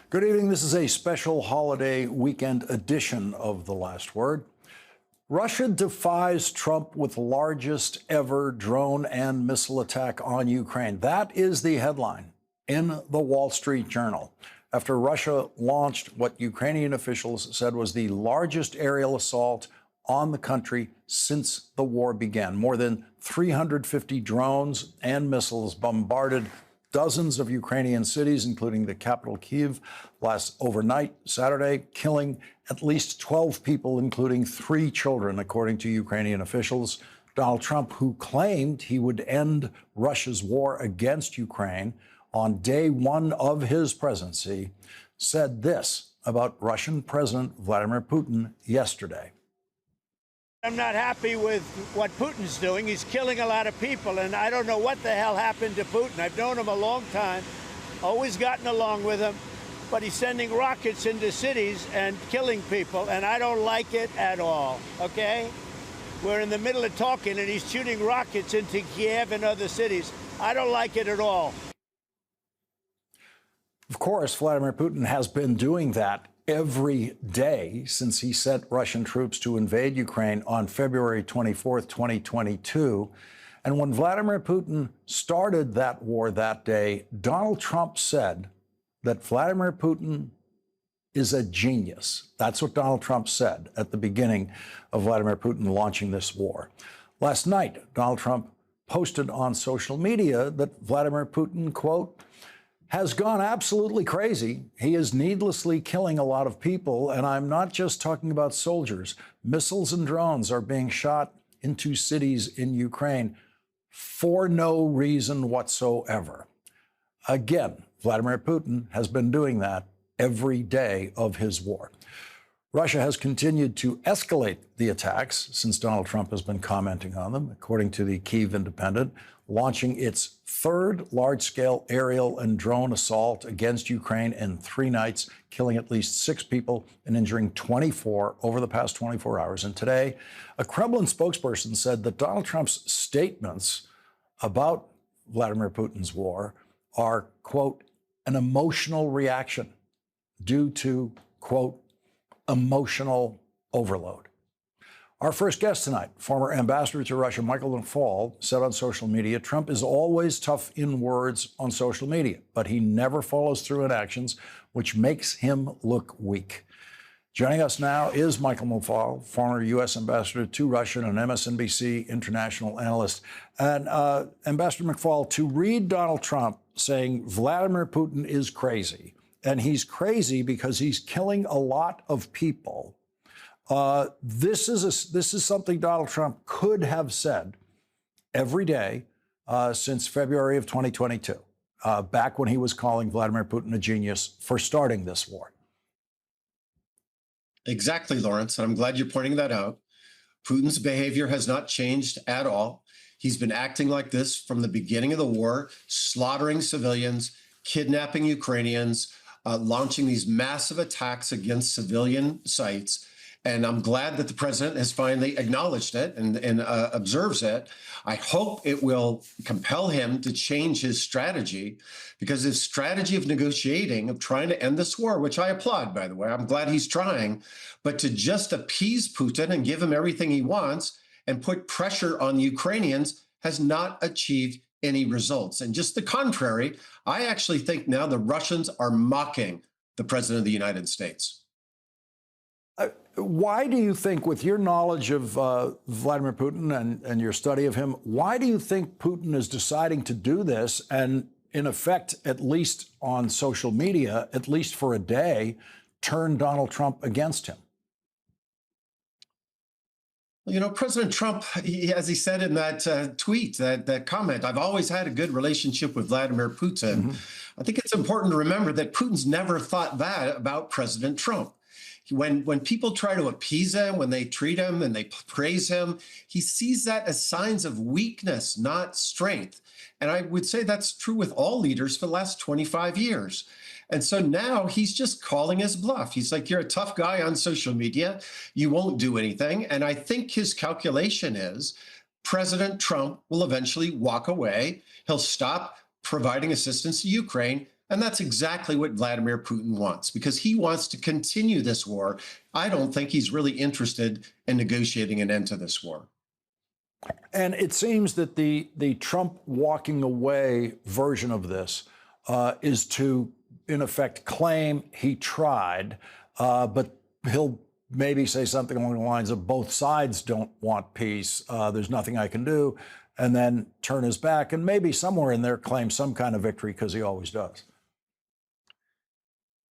Good evening. This is a special holiday weekend edition of The Last Word. Russia defies Trump with largest ever drone and missile attack on Ukraine. That is the headline in the Wall Street Journal. After Russia launched what Ukrainian officials said was the largest aerial assault on the country since the war began. More than 350 drones and missiles bombarded dozens of Ukrainian cities, including the capital, Kyiv, last overnight, Saturday, killing at least 12 people, including 3 children, according to Ukrainian officials. Donald Trump, who claimed he would end Russia's war against Ukraine on day one of his presidency, said this about Russian President Vladimir Putin yesterday. I'm not happy with what Putin's doing. He's killing a lot of people, and I don't know what the hell happened to Putin. I've known him a long time, always gotten along with him, but he's sending rockets into cities and killing people, and I don't like it at all, okay? We're in the middle of talking, and he's shooting rockets into Kiev and other cities. I don't like it at all. Of course, Vladimir Putin has been doing that every day since he sent Russian troops to invade Ukraine on February 24th, 2022. And when Vladimir Putin started that war that day, Donald Trump said that Vladimir Putin is a genius. That's what Donald Trump said at the beginning of Vladimir Putin launching this war. Last night, Donald Trump posted on social media that Vladimir Putin, quote, has gone absolutely crazy. He is needlessly killing a lot of people, and I'm not just talking about soldiers. Missiles and drones are being shot into cities in Ukraine for no reason whatsoever. Again, Vladimir Putin has been doing that every day of his war. Russia has continued to escalate the attacks since Donald Trump has been commenting on them, according to the Kyiv Independent, launching its third large-scale aerial and drone assault against Ukraine in 3 nights, killing at least 6 people and injuring 24 over the past 24 hours. And today, a Kremlin spokesperson said that Donald Trump's statements about Vladimir Putin's war are, quote, an emotional reaction due to, quote, emotional overload. Our first guest tonight, former ambassador to Russia, Michael McFaul, said on social media, Trump is always tough in words on social media, but he never follows through in actions, which makes him look weak. Joining us now is Michael McFaul, former U.S. ambassador to Russia and an MSNBC international analyst. And Ambassador McFaul, to read Donald Trump saying Vladimir Putin is crazy, and he's crazy because he's killing a lot of people. This is something Donald Trump could have said every day since February of 2022, back when he was calling Vladimir Putin a genius for starting this war. Exactly, Lawrence. And I'm glad you're pointing that out. Putin's behavior has not changed at all. He's been acting like this from the beginning of the war, slaughtering civilians, kidnapping Ukrainians, launching these massive attacks against civilian sites. And I'm glad that the president has finally acknowledged it and observes it. I hope it will compel him to change his strategy, because his strategy of negotiating, of trying to end this war, which I applaud, by the way, I'm glad he's trying, but to just appease Putin and give him everything he wants and put pressure on Ukrainians has not achieved any results. And just the contrary, I actually think now the Russians are mocking the president of the United States. Why do you think, with your knowledge of Vladimir Putin and your study of him, why do you think Putin is deciding to do this and, in effect, at least on social media, at least for a day, turn Donald Trump against him? You know, President Trump, as he said in that tweet, that comment, I've always had a good relationship with Vladimir Putin. Mm-hmm. I think it's important to remember that Putin's never thought that about President Trump. When people try to appease him, when they treat him and they praise him, he sees that as signs of weakness, not strength. And I would say that's true with all leaders for the last 25 years. And so now he's just calling his bluff. He's like, you're a tough guy on social media. You won't do anything. And I think his calculation is President Trump will eventually walk away. He'll stop providing assistance to Ukraine. And that's exactly what Vladimir Putin wants, because he wants to continue this war. I don't think he's really interested in negotiating an end to this war. And it seems that the Trump walking away version of this is to, in effect, claim he tried, but he'll maybe say something along the lines of both sides don't want peace. There's nothing I can do, and then turn his back and maybe somewhere in there claim some kind of victory, because he always does.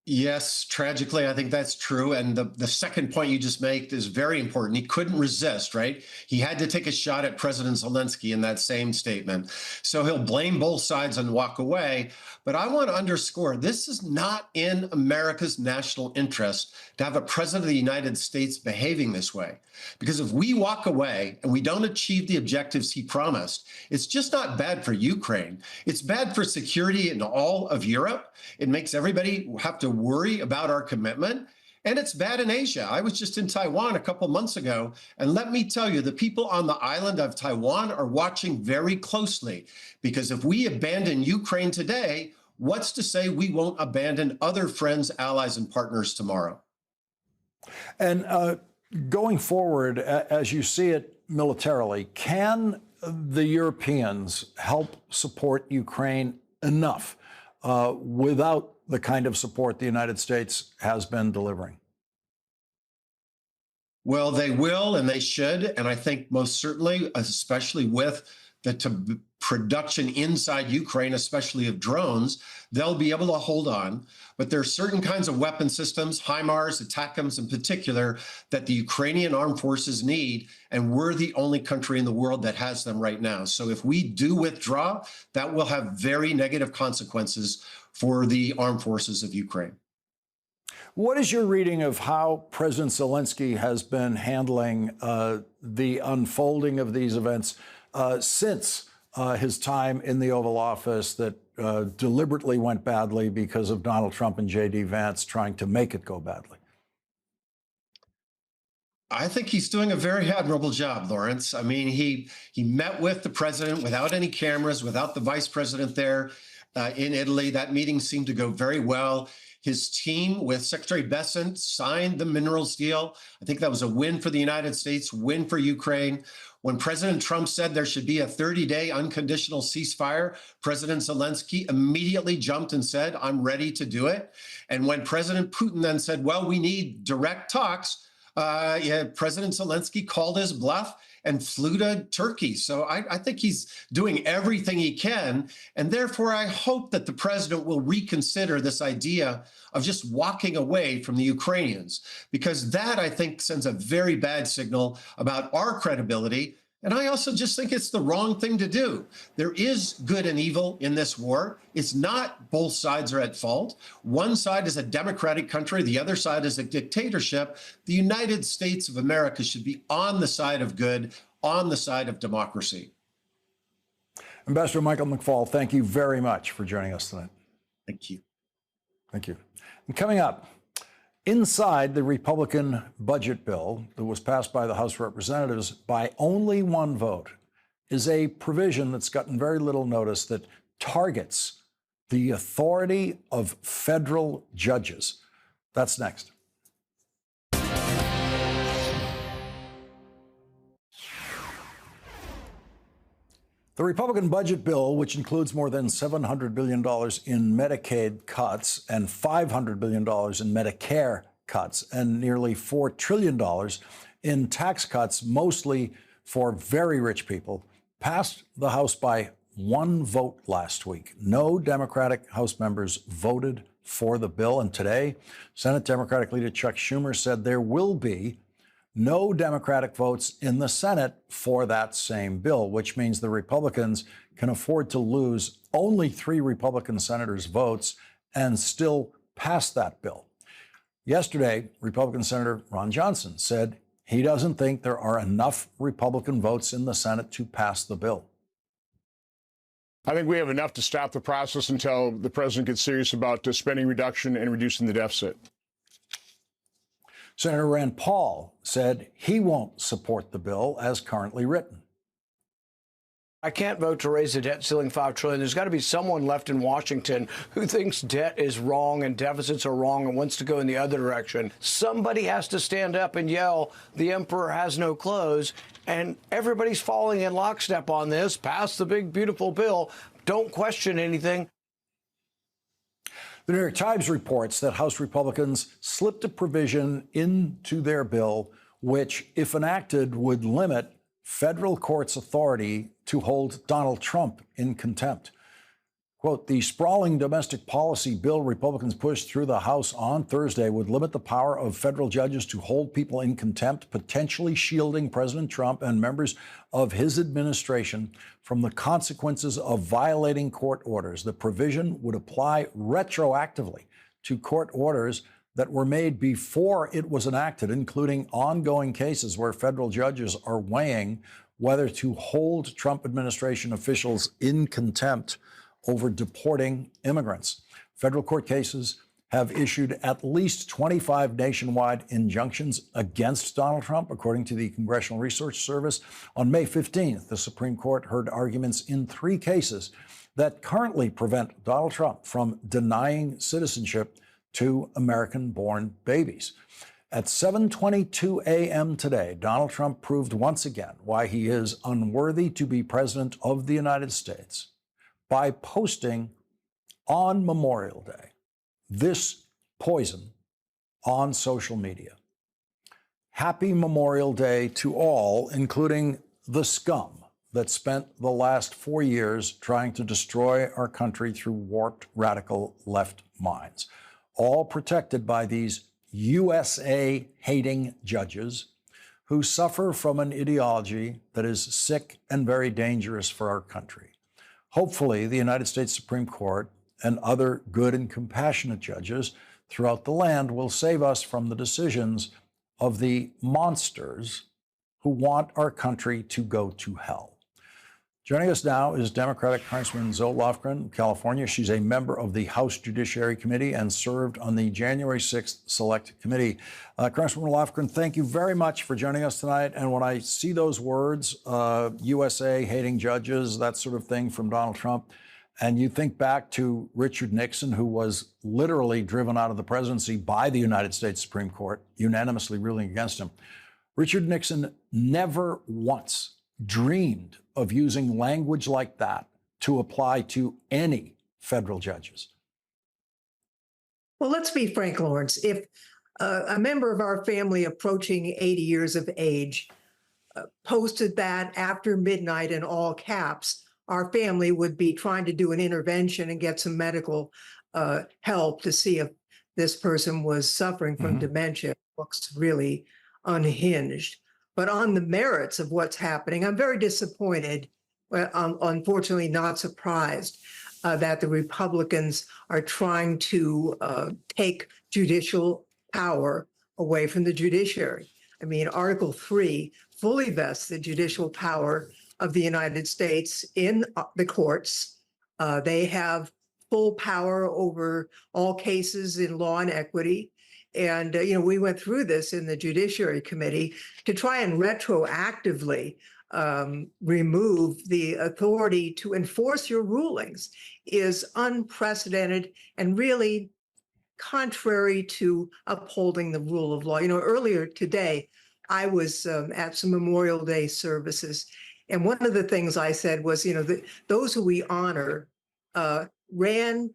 Yes, tragically, I think that's true. And the second point you just made is very important. He couldn't resist, right? He had to take a shot at President Zelensky in that same statement. So he'll blame both sides and walk away. But I want to underscore, this is not in America's national interest to have a president of the United States behaving this way. Because if we walk away and we don't achieve the objectives he promised, it's just not bad for Ukraine. It's bad for security in all of Europe. It makes everybody have to worry about our commitment. And it's bad in Asia. I was just in Taiwan a couple months ago, and let me tell you, the people on the island of Taiwan are watching very closely, because if we abandon Ukraine today, what's to say we won't abandon other friends, allies, and partners tomorrow? And going forward, as you see it militarily, can the Europeans help support Ukraine enough without the kind of support the United States has been delivering? Well, they will and they should. And I think most certainly, especially with the production inside Ukraine, especially of drones, they'll be able to hold on. But there are certain kinds of weapon systems, HIMARS, ATACMS in particular, that the Ukrainian armed forces need. And we're the only country in the world that has them right now. So if we do withdraw, that will have very negative consequences for the armed forces of Ukraine. What is your reading of how President Zelensky has been handling the unfolding of these events since his time in the Oval Office that deliberately went badly because of Donald Trump and J.D. Vance trying to make it go badly? I think he's doing a very admirable job, Lawrence. I mean, he met with the president without any cameras, without the vice president there in Italy. That meeting seemed to go very well. His team with Secretary Bessent signed the minerals deal. I think that was a win for the United States, win for Ukraine. When President Trump said there should be a 30-day unconditional ceasefire, President Zelensky immediately jumped and said, I'm ready to do it. And when President Putin then said, well, we need direct talks, President Zelensky called his bluff and flew to Turkey. So I think he's doing everything he can. And therefore, I hope that the president will reconsider this idea of just walking away from the Ukrainians, because that, I think, sends a very bad signal about our credibility. And I also just think it's the wrong thing to do. There is good and evil in this war. It's not both sides are at fault. One side is a democratic country. The other side is a dictatorship. The United States of America should be on the side of good, on the side of democracy. Ambassador Michael McFaul, thank you very much for joining us tonight. Thank you. Thank you. And coming up, inside the Republican budget bill that was passed by the House of Representatives by only one vote is a provision that's gotten very little notice that targets the authority of federal judges. That's next. The Republican budget bill, which includes more than $700 billion in Medicaid cuts and $500 billion in Medicare cuts and nearly $4 trillion in tax cuts, mostly for very rich people, passed the House by one vote last week. No Democratic House members voted for the bill. And today, Senate Democratic leader Chuck Schumer said there will be no Democratic votes in the Senate for that same bill, which means the Republicans can afford to lose only 3 Republican senators' votes and still pass that bill. Yesterday, Republican Senator Ron Johnson said he doesn't think there are enough Republican votes in the Senate to pass the bill. I think we have enough to stop the process until the president gets serious about spending reduction and reducing the deficit. Senator Rand Paul said he won't support the bill as currently written. I can't vote to raise the debt ceiling $5 trillion. There's got to be someone left in Washington who thinks debt is wrong and deficits are wrong and wants to go in the other direction. Somebody has to stand up and yell, the emperor has no clothes, and everybody's falling in lockstep on this. Pass the big, beautiful bill. Don't question anything. The New York Times reports that House Republicans slipped a provision into their bill which, if enacted, would limit federal courts' authority to hold Donald Trump in contempt. Quote, the sprawling domestic policy bill Republicans pushed through the House on Thursday would limit the power of federal judges to hold people in contempt, potentially shielding President Trump and members of his administration from the consequences of violating court orders. The provision would apply retroactively to court orders that were made before it was enacted, including ongoing cases where federal judges are weighing whether to hold Trump administration officials in contempt over deporting immigrants. Federal court cases have issued at least 25 nationwide injunctions against Donald Trump, according to the Congressional Research Service. On May 15th, the Supreme Court heard arguments in 3 cases that currently prevent Donald Trump from denying citizenship to American-born babies. At 7:22 a.m. today, Donald Trump proved once again why he is unworthy to be president of the United States by posting on Memorial Day this poison on social media. Happy Memorial Day to all, including the scum that spent the last 4 years trying to destroy our country through warped radical left minds, all protected by these USA-hating judges who suffer from an ideology that is sick and very dangerous for our country. Hopefully, the United States Supreme Court and other good and compassionate judges throughout the land will save us from the decisions of the monsters who want our country to go to hell. Joining us now is Democratic Congresswoman Zoe Lofgren of California. She's a member of the House Judiciary Committee and served on the January 6th Select Committee. Congresswoman Lofgren, thank you very much for joining us tonight. And when I see those words, USA hating judges, that sort of thing from Donald Trump, and you think back to Richard Nixon, who was literally driven out of the presidency by the United States Supreme Court, unanimously ruling against him. Richard Nixon never once dreamed of using language like that to apply to any federal judges. Well, let's be frank, Lawrence. If a member of our family approaching 80 years of age posted that after midnight in all caps, our family would be trying to do an intervention and get some medical help to see if this person was suffering from dementia. It looks really unhinged. But on the merits of what's happening, I'm very disappointed, unfortunately not surprised, that the Republicans are trying to take judicial power away from the judiciary. I mean, Article 3 fully vests the judicial power of the United States in the courts. They have full power over all cases in law and equity. And, we went through this in the Judiciary Committee to try and retroactively remove the authority to enforce your rulings is unprecedented and really contrary to upholding the rule of law. Earlier today, I was at some Memorial Day services, and one of the things I said was, that those who we honor ran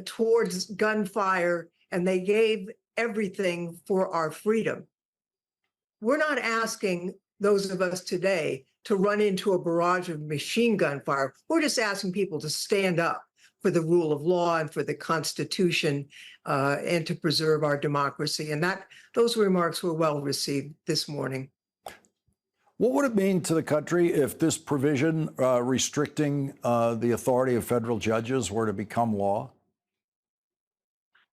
towards gunfire, and they gave everything for our freedom. We're not asking those of us today to run into a barrage of machine gun fire. We're just asking people to stand up for the rule of law and for the Constitution and to preserve our democracy. And those remarks were well received this morning. What would it mean to the country if this provision restricting the authority of federal judges were to become law?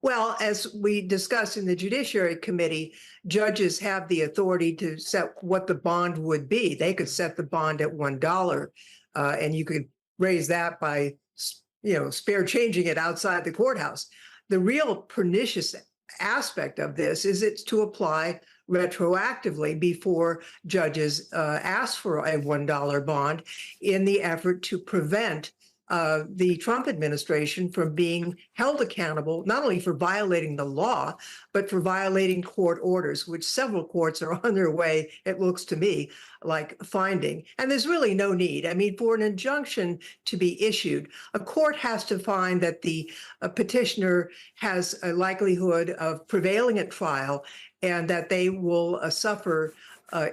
Well, as we discussed in the Judiciary Committee, judges have the authority to set what the bond would be. They could set the bond at $1, and you could raise that by, spare changing it outside the courthouse. The real pernicious aspect of this is it's to apply retroactively before judges ask for a $1 bond in the effort to prevent the Trump administration from being held accountable, not only for violating the law, but for violating court orders, which several courts are on their way, it looks to me, like finding. And there's really no need. I mean, for an injunction to be issued, a court has to find that the petitioner has a likelihood of prevailing at trial and that they will suffer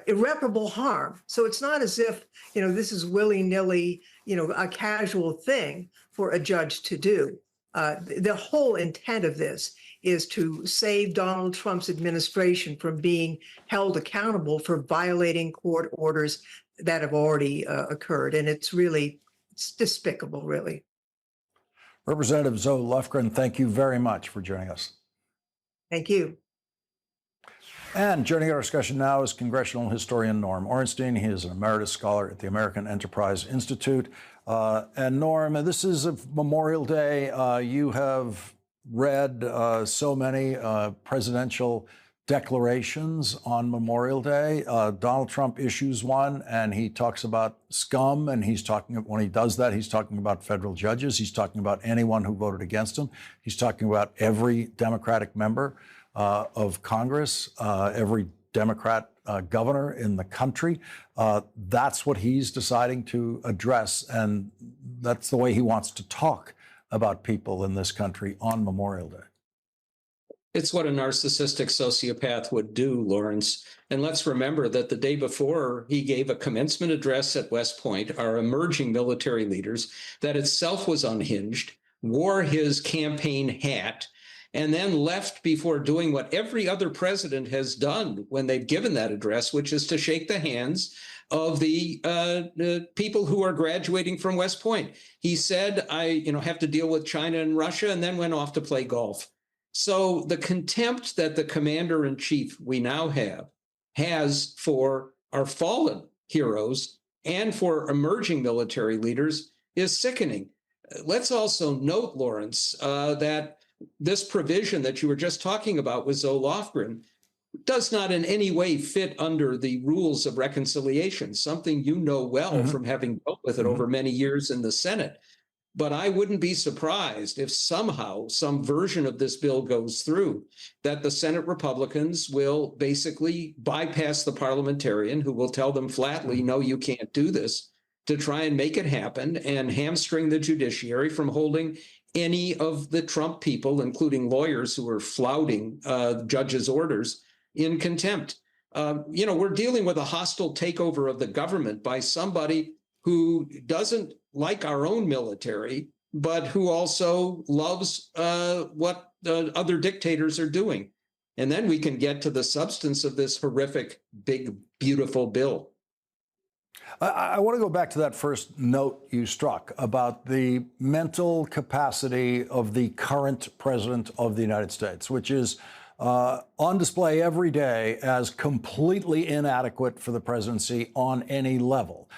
irreparable harm. So it's not as if, this is willy-nilly, a casual thing for a judge to do. The whole intent of this is to save Donald Trump's administration from being held accountable for violating court orders that have already occurred. And it's despicable, really. Representative Zoe Lofgren, thank you very much for joining us. Thank you. And joining our discussion now is congressional historian Norm Ornstein. He is an emeritus scholar at the American Enterprise Institute. And Norm, this is a Memorial Day. You have read so many presidential declarations on Memorial Day. Donald Trump issues one, and he talks about scum. And when he does that, he's talking about federal judges. He's talking about anyone who voted against him. He's talking about every Democratic member of Congress, every Democrat governor in the country. That's what he's deciding to address, and that's the way he wants to talk about people in this country on Memorial Day. It's what a narcissistic sociopath would do, Lawrence. And let's remember that the day before he gave a commencement address at West Point, our emerging military leaders, that itself was unhinged, wore his campaign hat, and then left before doing what every other president has done when they've given that address, which is to shake the hands of the people who are graduating from West Point. He said, I have to deal with China and Russia, and then went off to play golf. So the contempt that the commander-in-chief we now has for our fallen heroes and for emerging military leaders is sickening. Let's also note, Lawrence, that this provision that you were just talking about with Zoe Lofgren does not in any way fit under the rules of reconciliation, something you know well from having dealt with it over many years in the Senate. But I wouldn't be surprised if somehow some version of this bill goes through, that the Senate Republicans will basically bypass the parliamentarian who will tell them flatly, no, you can't do this, to try and make it happen and hamstring the judiciary from holding any of the Trump people, including lawyers who are flouting judges' orders, in contempt. We're dealing with a hostile takeover of the government by somebody who doesn't like our own military, but who also loves what other dictators are doing. And then we can get to the substance of this horrific, big, beautiful bill. I want to go back to that first note you struck about the mental capacity of the current president of the United States, which is on display every day as completely inadequate for the presidency on any level,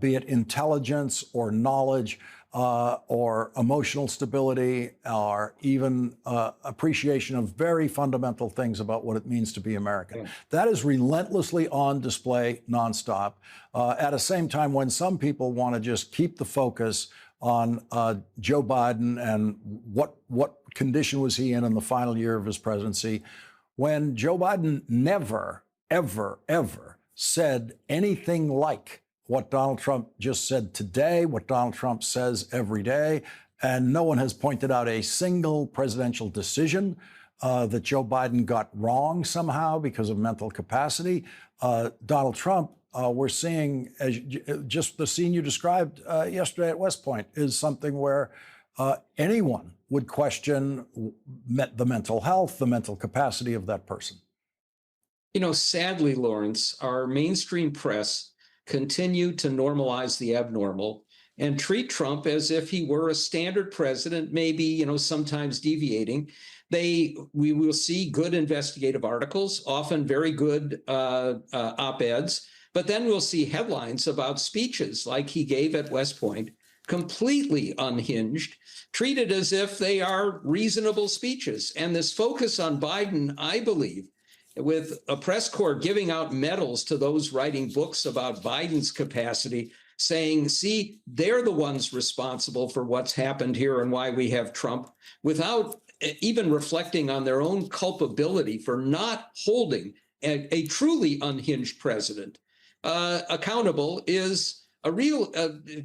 be it intelligence or knowledge or emotional stability or even appreciation of very fundamental things about what it means to be American. That is relentlessly on display nonstop at the same time when some people want to just keep the focus on Joe Biden and what condition was he in the final year of his presidency, when Joe Biden never, ever, ever said anything like what Donald Trump just said today, what Donald Trump says every day. And no one has pointed out a single presidential decision that Joe Biden got wrong somehow because of mental capacity. Donald Trump, we're seeing, as just the scene you described yesterday at West Point, is something where anyone would question the mental health, the mental capacity of that person. Sadly, Lawrence, our mainstream press continue to normalize the abnormal and treat Trump as if he were a standard president, maybe, sometimes deviating. We will see good investigative articles, often very good op-eds, but then we'll see headlines about speeches like he gave at West Point, completely unhinged, treated as if they are reasonable speeches. And this focus on Biden, I believe, with a press corps giving out medals to those writing books about Biden's capacity, saying, see, they're the ones responsible for what's happened here and why we have Trump, without even reflecting on their own culpability for not holding a truly unhinged president accountable, is a real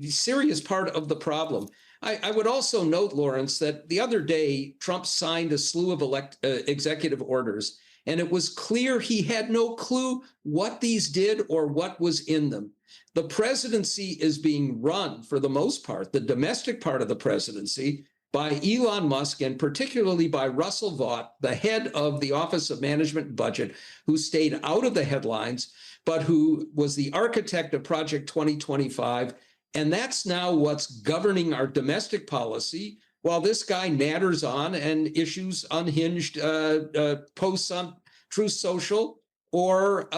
serious part of the problem. I would also note, Lawrence, that the other day, Trump signed a slew of executive orders, and it was clear he had no clue what these did or what was in them. The presidency is being run, for the most part, the domestic part of the presidency, by Elon Musk, and particularly by Russell Vought, the head of the Office of Management and Budget, who stayed out of the headlines, but who was the architect of Project 2025. And that's now what's governing our domestic policy, while this guy natters on and issues unhinged posts on Truth Social or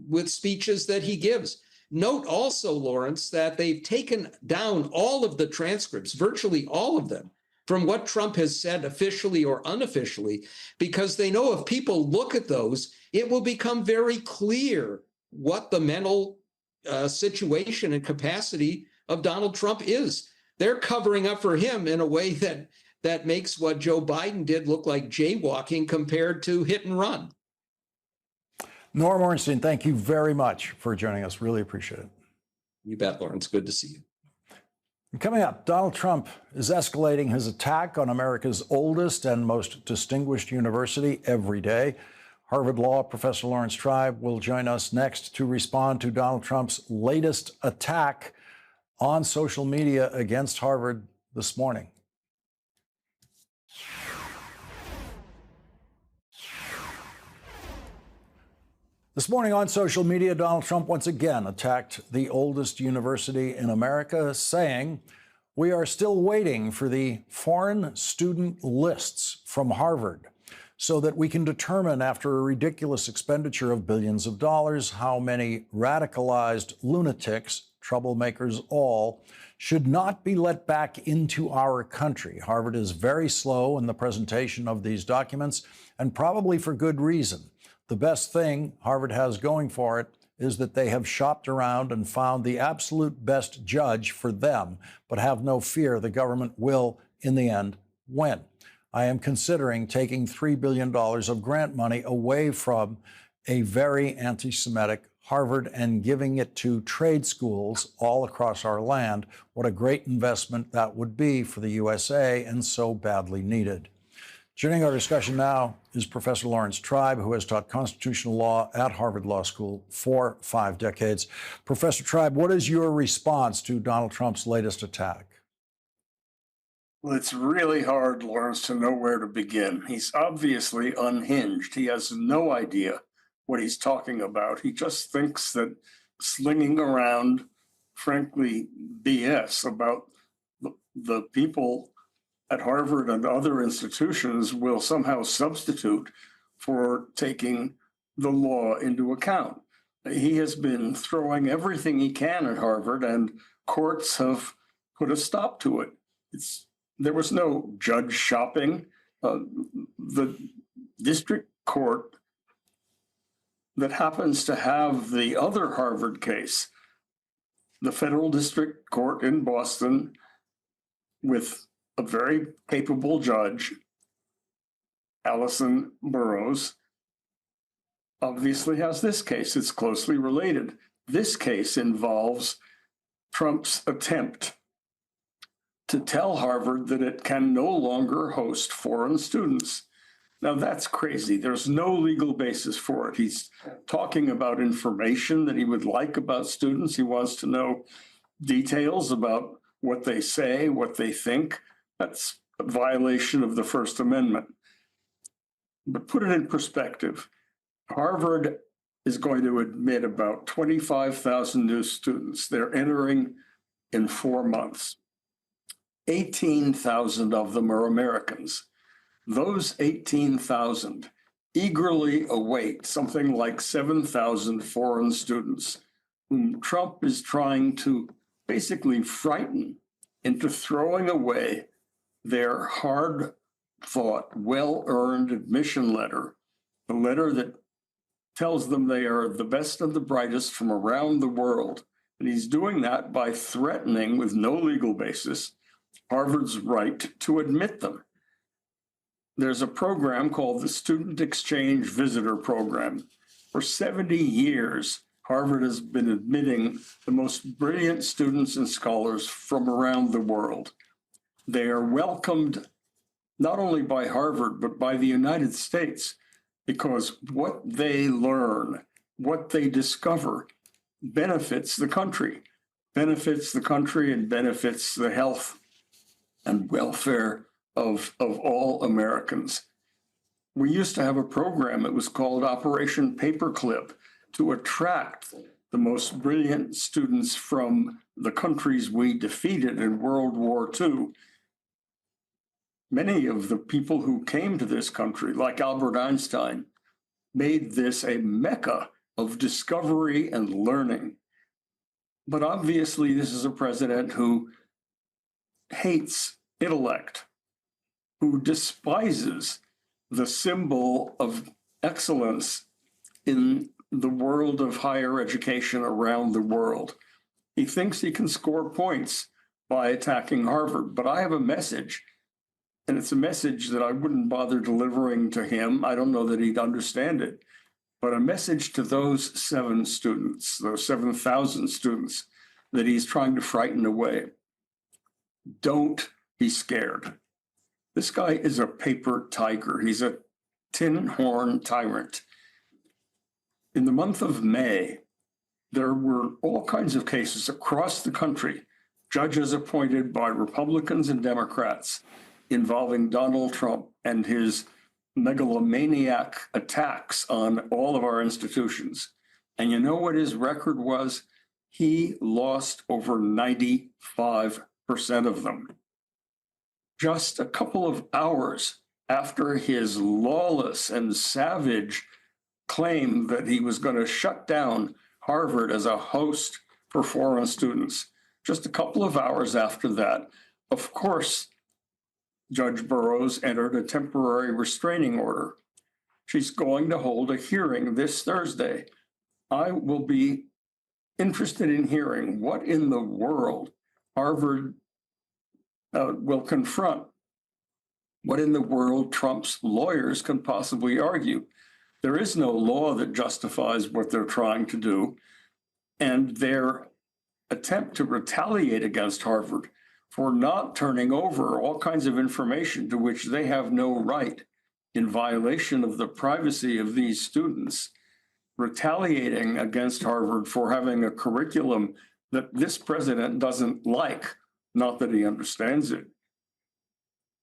with speeches that he gives. Note also, Lawrence, that they've taken down all of the transcripts, virtually all of them, from what Trump has said officially or unofficially, because they know if people look at those, it will become very clear what the mental situation and capacity of Donald Trump is. They're covering up for him in a way that makes what Joe Biden did look like jaywalking compared to hit and run. Norm Ornstein, thank you very much for joining us. Really appreciate it. You bet, Lawrence. Good to see you. Coming up, Donald Trump is escalating his attack on America's oldest and most distinguished university every day. Harvard Law professor Laurence Tribe will join us next to respond to Donald Trump's latest attack on social media against Harvard this morning. This morning on social media, Donald Trump once again attacked the oldest university in America, saying, "We are still waiting for the foreign student lists from Harvard so that we can determine, after a ridiculous expenditure of billions of dollars, how many radicalized lunatics, troublemakers all, should not be let back into our country." Harvard is very slow in the presentation of these documents, and probably for good reason. The best thing Harvard has going for it is that they have shopped around and found the absolute best judge for them, but have no fear the government will, in the end, win. I am considering taking $3 billion of grant money away from a very anti-Semitic Harvard and giving it to trade schools all across our land. What a great investment that would be for the USA, and so badly needed. Joining our discussion now is Professor Laurence Tribe, who has taught constitutional law at Harvard Law School for 5 decades. Professor Tribe, what is your response to Donald Trump's latest attack? Well, it's really hard, Lawrence, to know where to begin. He's obviously unhinged. He has no idea what he's talking about. He just thinks that slinging around, frankly, BS about the people at Harvard and other institutions will somehow substitute for taking the law into account. He has been throwing everything he can at Harvard, and courts have put a stop to it. There was no judge shopping. The district court that happens to have the other Harvard case, the federal district court in Boston, with a very capable judge, Allison Burroughs, obviously has this case. It's closely related. This case involves Trump's attempt to tell Harvard that it can no longer host foreign students. Now, that's crazy. There's no legal basis for it. He's talking about information that he would like about students. He wants to know details about what they say, what they think. That's a violation of the First Amendment. But put it in perspective. Harvard is going to admit about 25,000 new students. They're entering in 4 months. 18,000 of them are Americans. Those 18,000 eagerly await something like 7,000 foreign students whom Trump is trying to basically frighten into throwing away their hard-fought, well-earned admission letter, the letter that tells them they are the best and the brightest from around the world. And he's doing that by threatening, with no legal basis, Harvard's right to admit them. There's a program called the Student Exchange Visitor Program. For 70 years, Harvard has been admitting the most brilliant students and scholars from around the world. They are welcomed not only by Harvard, but by the United States, because what they learn, what they discover, benefits the country and benefits the health and welfare of all Americans. We used to have a program, it was called Operation Paperclip, to attract the most brilliant students from the countries we defeated in World War II. Many of the people who came to this country, like Albert Einstein, made this a mecca of discovery and learning. But obviously, this is a president who hates intellect, who despises the symbol of excellence in the world of higher education around the world. He thinks he can score points by attacking Harvard. But I have a message, and it's a message that I wouldn't bother delivering to him. I don't know that he'd understand it, but a message to those 7 students, those 7,000 students that he's trying to frighten away. Don't be scared. This guy is a paper tiger. He's a tin horn tyrant. In the month of May, there were all kinds of cases across the country, judges appointed by Republicans and Democrats, involving Donald Trump and his megalomaniac attacks on all of our institutions. And you know what his record was? He lost over 95% of them. Just a couple of hours after his lawless and savage claim that he was going to shut down Harvard as a host for foreign students. Just a couple of hours after that, of course, Judge Burroughs entered a temporary restraining order. She's going to hold a hearing this Thursday. I will be interested in hearing what in the world Harvard will confront, what in the world Trump's lawyers can possibly argue. There is no law that justifies what they're trying to do, and their attempt to retaliate against Harvard for not turning over all kinds of information to which they have no right in violation of the privacy of these students, retaliating against Harvard for having a curriculum that this president doesn't like, not that he understands it.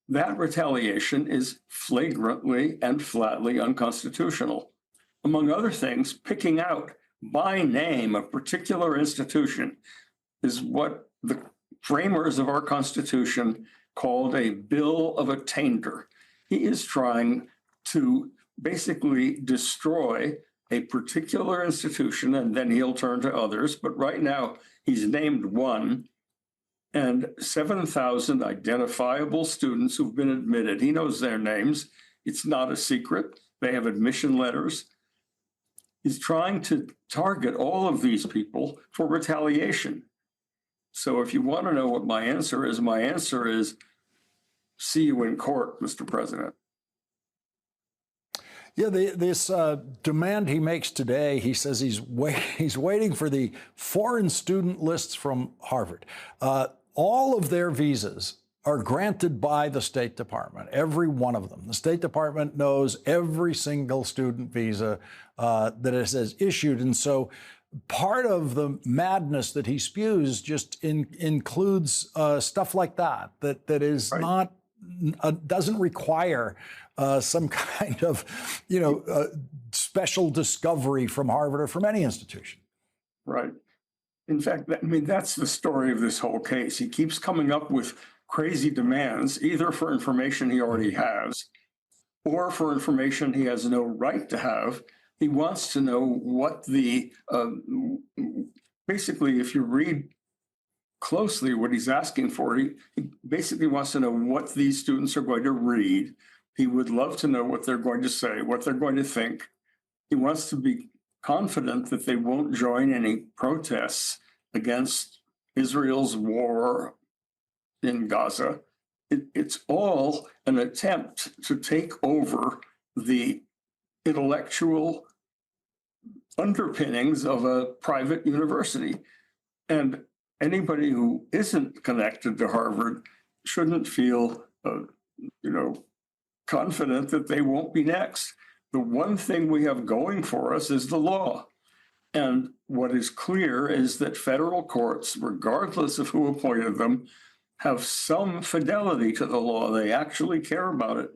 That retaliation is flagrantly and flatly unconstitutional. Among other things, picking out by name a particular institution is what the framers of our Constitution called a bill of attainder. He is trying to basically destroy a particular institution, and then he'll turn to others. But right now, he's named one, and 7,000 identifiable students who've been admitted. He knows their names. It's not a secret. They have admission letters. He's trying to target all of these people for retaliation. So if you want to know what my answer is see you in court, Mr. President. Yeah, this demand he makes today, he says he's waiting for the foreign student lists from Harvard. All of their visas are granted by the State Department, every one of them. The State Department knows every single student visa that it has issued. And so part of the madness that he spews just includes stuff like that is right. Not doesn't require some kind of, special discovery from Harvard or from any institution. Right. In fact, that's the story of this whole case. He keeps coming up with crazy demands, either for information he already has or for information he has no right to have. He wants to know what the, basically, if you read closely what he's asking for, he basically wants to know what these students are going to read. He would love to know what they're going to say, what they're going to think. He wants to be confident that they won't join any protests against Israel's war in Gaza. It's all an attempt to take over the intellectual underpinnings of a private university. And anybody who isn't connected to Harvard shouldn't feel, confident that they won't be next. The one thing we have going for us is the law. And what is clear is that federal courts, regardless of who appointed them, have some fidelity to the law. They actually care about it.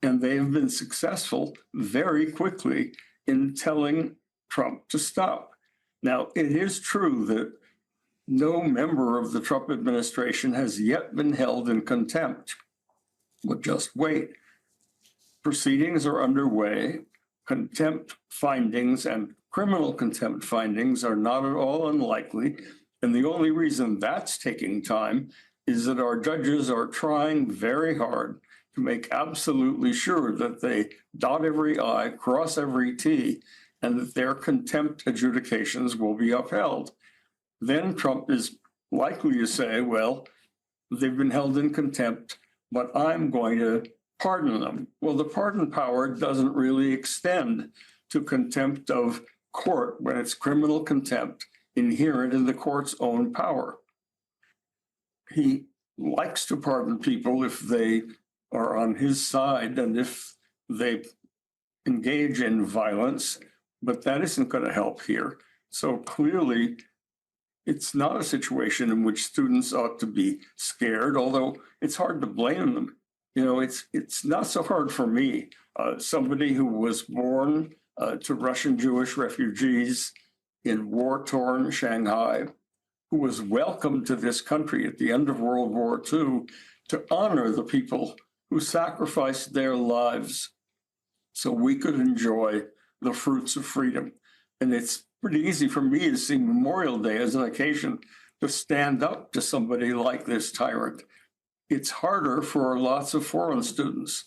And they have been successful very quickly in telling Trump to stop. Now, it is true that no member of the Trump administration has yet been held in contempt. But just wait. Proceedings are underway. Contempt findings and criminal contempt findings are not at all unlikely. And the only reason that's taking time is that our judges are trying very hard to make absolutely sure that they dot every I, cross every T, and that their contempt adjudications will be upheld. Then Trump is likely to say, well, they've been held in contempt, but I'm going to pardon them. Well, the pardon power doesn't really extend to contempt of court when it's criminal contempt inherent in the court's own power. He likes to pardon people if they are on his side and if they engage in violence, but that isn't going to help here. So clearly, it's not a situation in which students ought to be scared, although it's hard to blame them. It's not so hard for me, somebody who was born to Russian Jewish refugees in war-torn Shanghai, who was welcomed to this country at the end of World War II to honor the people who sacrificed their lives so we could enjoy the fruits of freedom. And it's pretty easy for me to see Memorial Day as an occasion to stand up to somebody like this tyrant. It's harder for lots of foreign students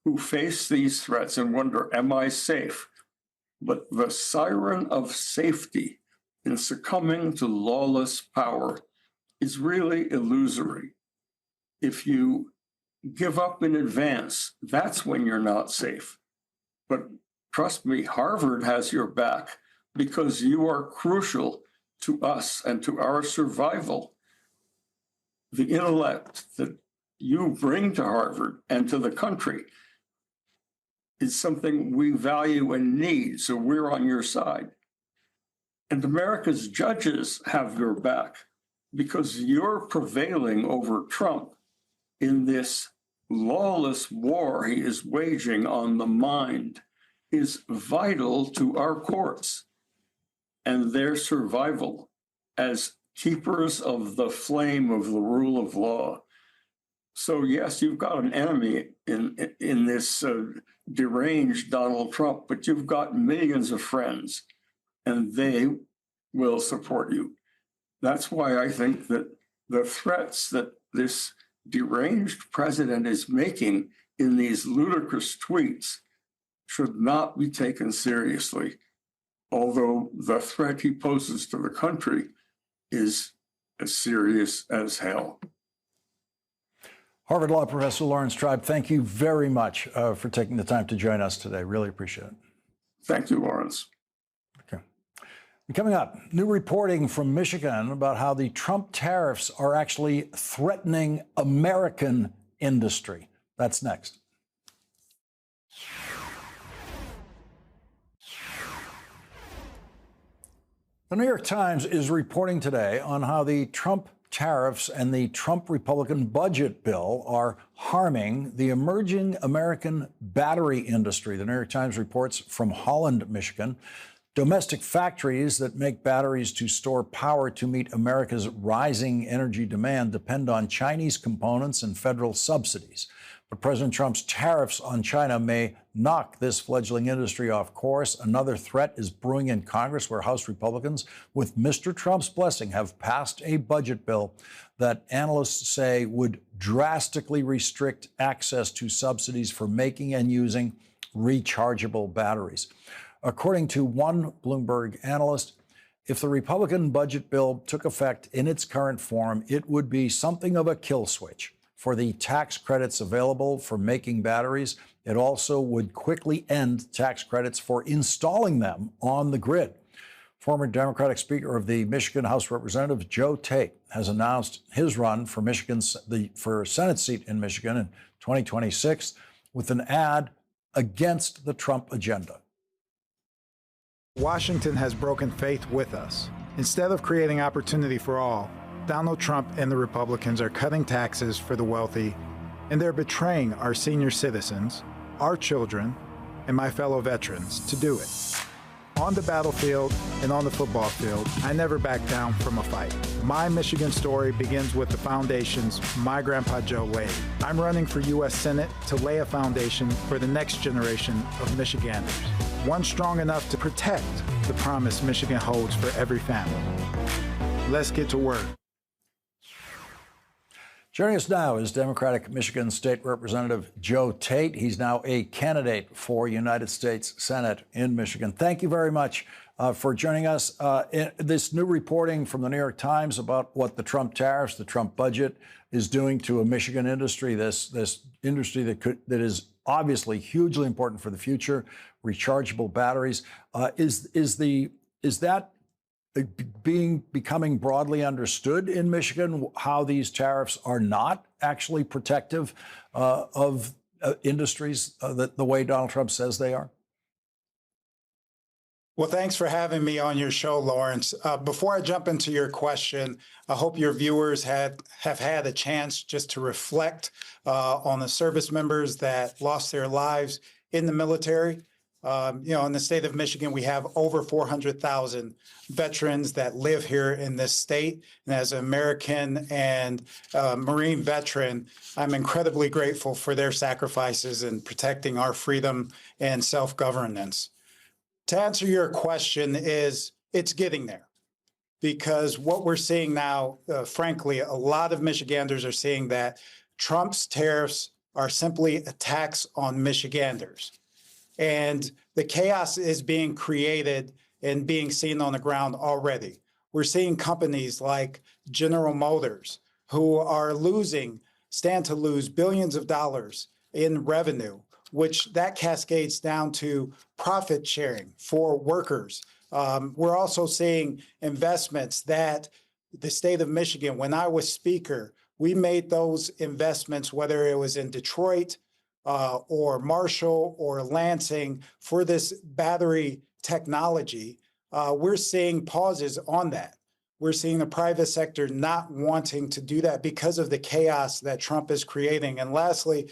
who face these threats and wonder, am I safe? But the siren of safety in succumbing to lawless power is really illusory. If you give up in advance, that's when you're not safe. But trust me, Harvard has your back because you are crucial to us and to our survival. The intellect that you bring to Harvard and to the country is something we value and need, so we're on your side. And America's judges have your back because you're prevailing over Trump in this lawless war he is waging on the mind is vital to our courts and their survival as keepers of the flame of the rule of law. So yes, you've got an enemy in this deranged Donald Trump, but you've got millions of friends, and they will support you. That's why I think that the threats that this deranged president is making in these ludicrous tweets should not be taken seriously, although the threat he poses to the country is as serious as hell. Harvard Law professor Laurence Tribe, thank you very much for taking the time to join us today. Really appreciate it. Thank you, Lawrence. Okay. And coming up, new reporting from Michigan about how the Trump tariffs are actually threatening American industry. That's next. The New York Times is reporting today on how the Trump tariffs and the Trump Republican budget bill are harming the emerging American battery industry. The New York Times reports from Holland, Michigan, domestic factories that make batteries to store power to meet America's rising energy demand depend on Chinese components and federal subsidies. But President Trump's tariffs on China may knock this fledgling industry off course. Another threat is brewing in Congress, where House Republicans, with Mr. Trump's blessing, have passed a budget bill that analysts say would drastically restrict access to subsidies for making and using rechargeable batteries. According to one Bloomberg analyst, if the Republican budget bill took effect in its current form, it would be something of a kill switch for the tax credits available for making batteries. It also would quickly end tax credits for installing them on the grid. Former Democratic Speaker of the Michigan House of Representatives, Joe Tate, has announced his run for for a Senate seat in Michigan in 2026 with an ad against the Trump agenda. Washington has broken faith with us. Instead of creating opportunity for all, Donald Trump and the Republicans are cutting taxes for the wealthy, and they're betraying our senior citizens, our children, and my fellow veterans to do it. On the battlefield and on the football field, I never back down from a fight. My Michigan story begins with the foundations my Grandpa Joe laid. I'm running for U.S. Senate to lay a foundation for the next generation of Michiganders, one strong enough to protect the promise Michigan holds for every family. Let's get to work. Joining us now is Democratic Michigan State Representative Joe Tate. He's now a candidate for United States Senate in Michigan. Thank you very much for joining us. This new reporting from the New York Times about what the Trump tariffs, the Trump budget is doing to a Michigan industry, this industry that is obviously hugely important for the future, rechargeable batteries. Is that becoming broadly understood in Michigan, how these tariffs are not actually protective of industries the way Donald Trump says they are? Well, thanks for having me on your show, Lawrence. Before I jump into your question, I hope your viewers have had a chance just to reflect on the service members that lost their lives in the military. In the state of Michigan, we have over 400,000 veterans that live here in this state. And as an American and Marine veteran, I'm incredibly grateful for their sacrifices in protecting our freedom and self-governance. To answer your question it's getting there. Because what we're seeing now, frankly, a lot of Michiganders are seeing that Trump's tariffs are simply a tax on Michiganders. And the chaos is being created and being seen on the ground already. We're seeing companies like General Motors who are stand to lose billions of dollars in revenue, which that cascades down to profit sharing for workers. We're also seeing investments that the state of Michigan, when I was speaker, we made those investments, whether it was in Detroit, or Marshall or Lansing for this battery technology. We're seeing pauses on that. We're seeing the private sector not wanting to do that because of the chaos that Trump is creating. And lastly,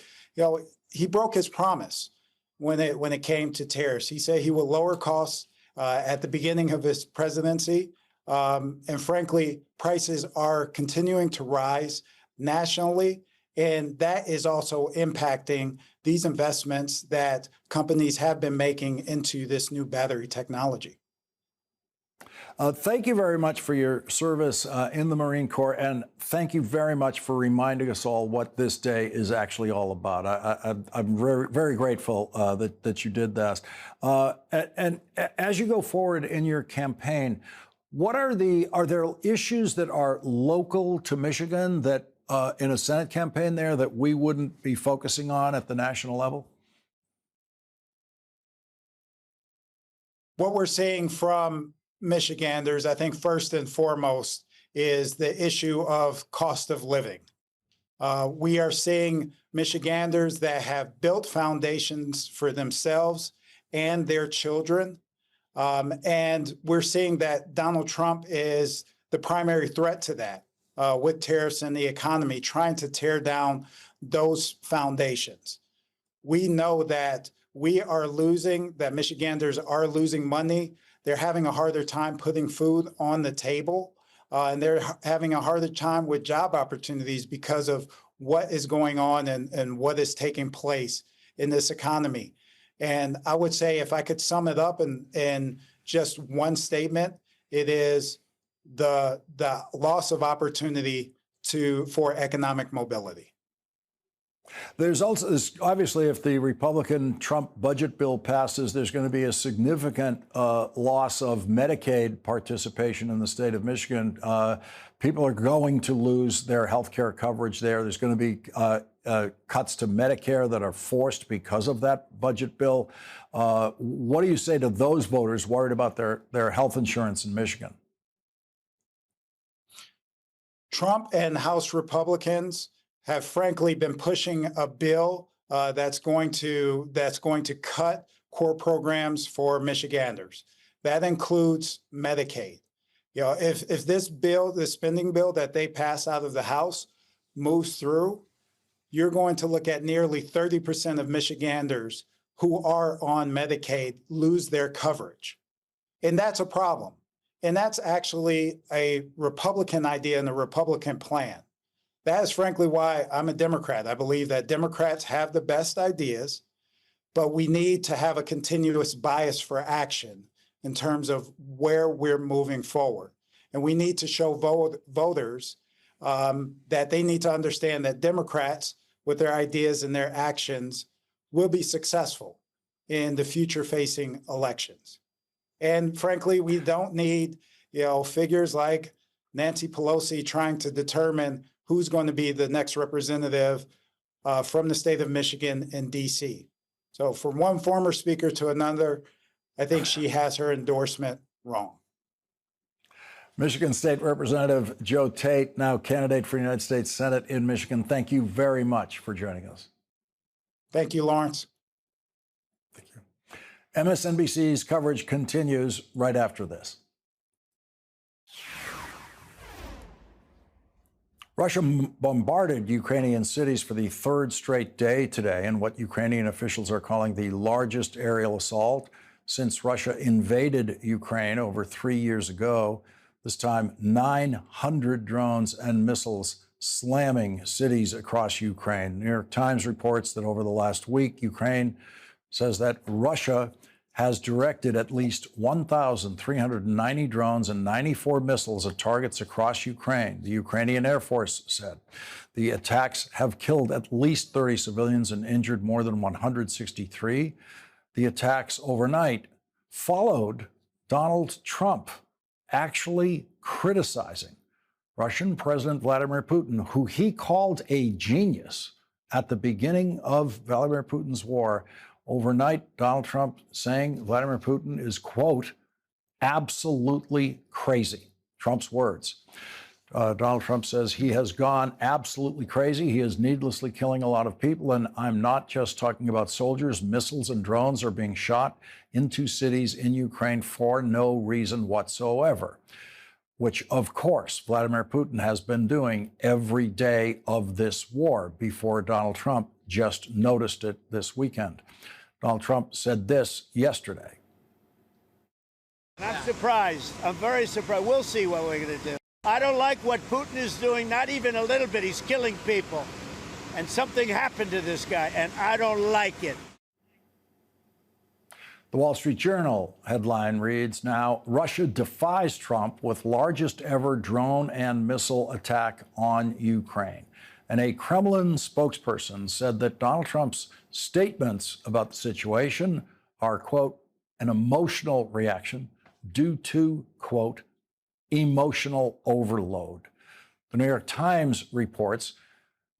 he broke his promise when it came to tariffs. He said he would lower costs at the beginning of his presidency. And frankly, prices are continuing to rise nationally. And that is also impacting these investments that companies have been making into this new battery technology. Thank you very much for your service in the Marine Corps, and thank you very much for reminding us all what this day is actually all about. I'm very, very grateful that you did that. And as you go forward in your campaign, are there issues that are local to Michigan that in a Senate campaign there that we wouldn't be focusing on at the national level? What we're seeing from Michiganders, I think first and foremost, is the issue of cost of living. We are seeing Michiganders that have built foundations for themselves and their children. And we're seeing that Donald Trump is the primary threat to that. With tariffs and the economy, trying to tear down those foundations. We know that that Michiganders are losing money. They're having a harder time putting food on the table, and they're having a harder time with job opportunities because of what is going on and what is taking place in this economy. And I would say, if I could sum it up in just one statement, it is the loss of opportunity for economic mobility. There's also, obviously, if the Republican Trump budget bill passes, there's going to be a significant loss of Medicaid participation in the state of Michigan. People are going to lose their health care coverage there. There's going to be cuts to Medicare that are forced because of that budget bill. What do you say to those voters worried about their health insurance in Michigan? Trump and House Republicans have frankly been pushing a bill that's going to cut core programs for Michiganders. That includes Medicaid. You know, if this bill, the spending bill that they pass out of the House moves through, you're going to look at nearly 30% of Michiganders who are on Medicaid lose their coverage. And that's a problem. And that's actually a Republican idea and a Republican plan. That is frankly why I'm a Democrat. I believe that Democrats have the best ideas, but we need to have a continuous bias for action in terms of where we're moving forward. And we need to show voters that they need to understand that Democrats, with their ideas and their actions, will be successful in the future-facing elections. And frankly, we don't need, figures like Nancy Pelosi trying to determine who's going to be the next representative from the state of Michigan in D.C. So from one former speaker to another, I think she has her endorsement wrong. Michigan State Representative Joe Tate, now candidate for the United States Senate in Michigan. Thank you very much for joining us. Thank you, Lawrence. Thank you. MSNBC's coverage continues right after this. Russia bombarded Ukrainian cities for the third straight day today in what Ukrainian officials are calling the largest aerial assault since Russia invaded Ukraine over 3 years ago. This time, 900 drones and missiles slamming cities across Ukraine. New York Times reports that over the last week, Ukraine says that Russia has directed at least 1,390 drones and 94 missiles at targets across Ukraine. The Ukrainian Air Force said the attacks have killed at least 30 civilians and injured more than 163. The attacks overnight followed Donald Trump actually criticizing Russian President Vladimir Putin, who he called a genius at the beginning of Vladimir Putin's war. Overnight, Donald Trump saying Vladimir Putin is, quote, absolutely crazy. Trump's words. Donald Trump says he has gone absolutely crazy. He is needlessly killing a lot of people. And I'm not just talking about soldiers. Missiles and drones are being shot into cities in Ukraine for no reason whatsoever, which, of course, Vladimir Putin has been doing every day of this war before Donald Trump just noticed it this weekend. Donald Trump said this yesterday. I'm surprised. I'm very surprised. We'll see what we're going to do. I don't like what Putin is doing, not even a little bit. He's killing people. And something happened to this guy, and I don't like it. The Wall Street Journal headline reads, now, Russia defies Trump with largest ever drone and missile attack on Ukraine. And a Kremlin spokesperson said that Donald Trump's statements about the situation are, quote, an emotional reaction due to, quote, emotional overload. The New York Times reports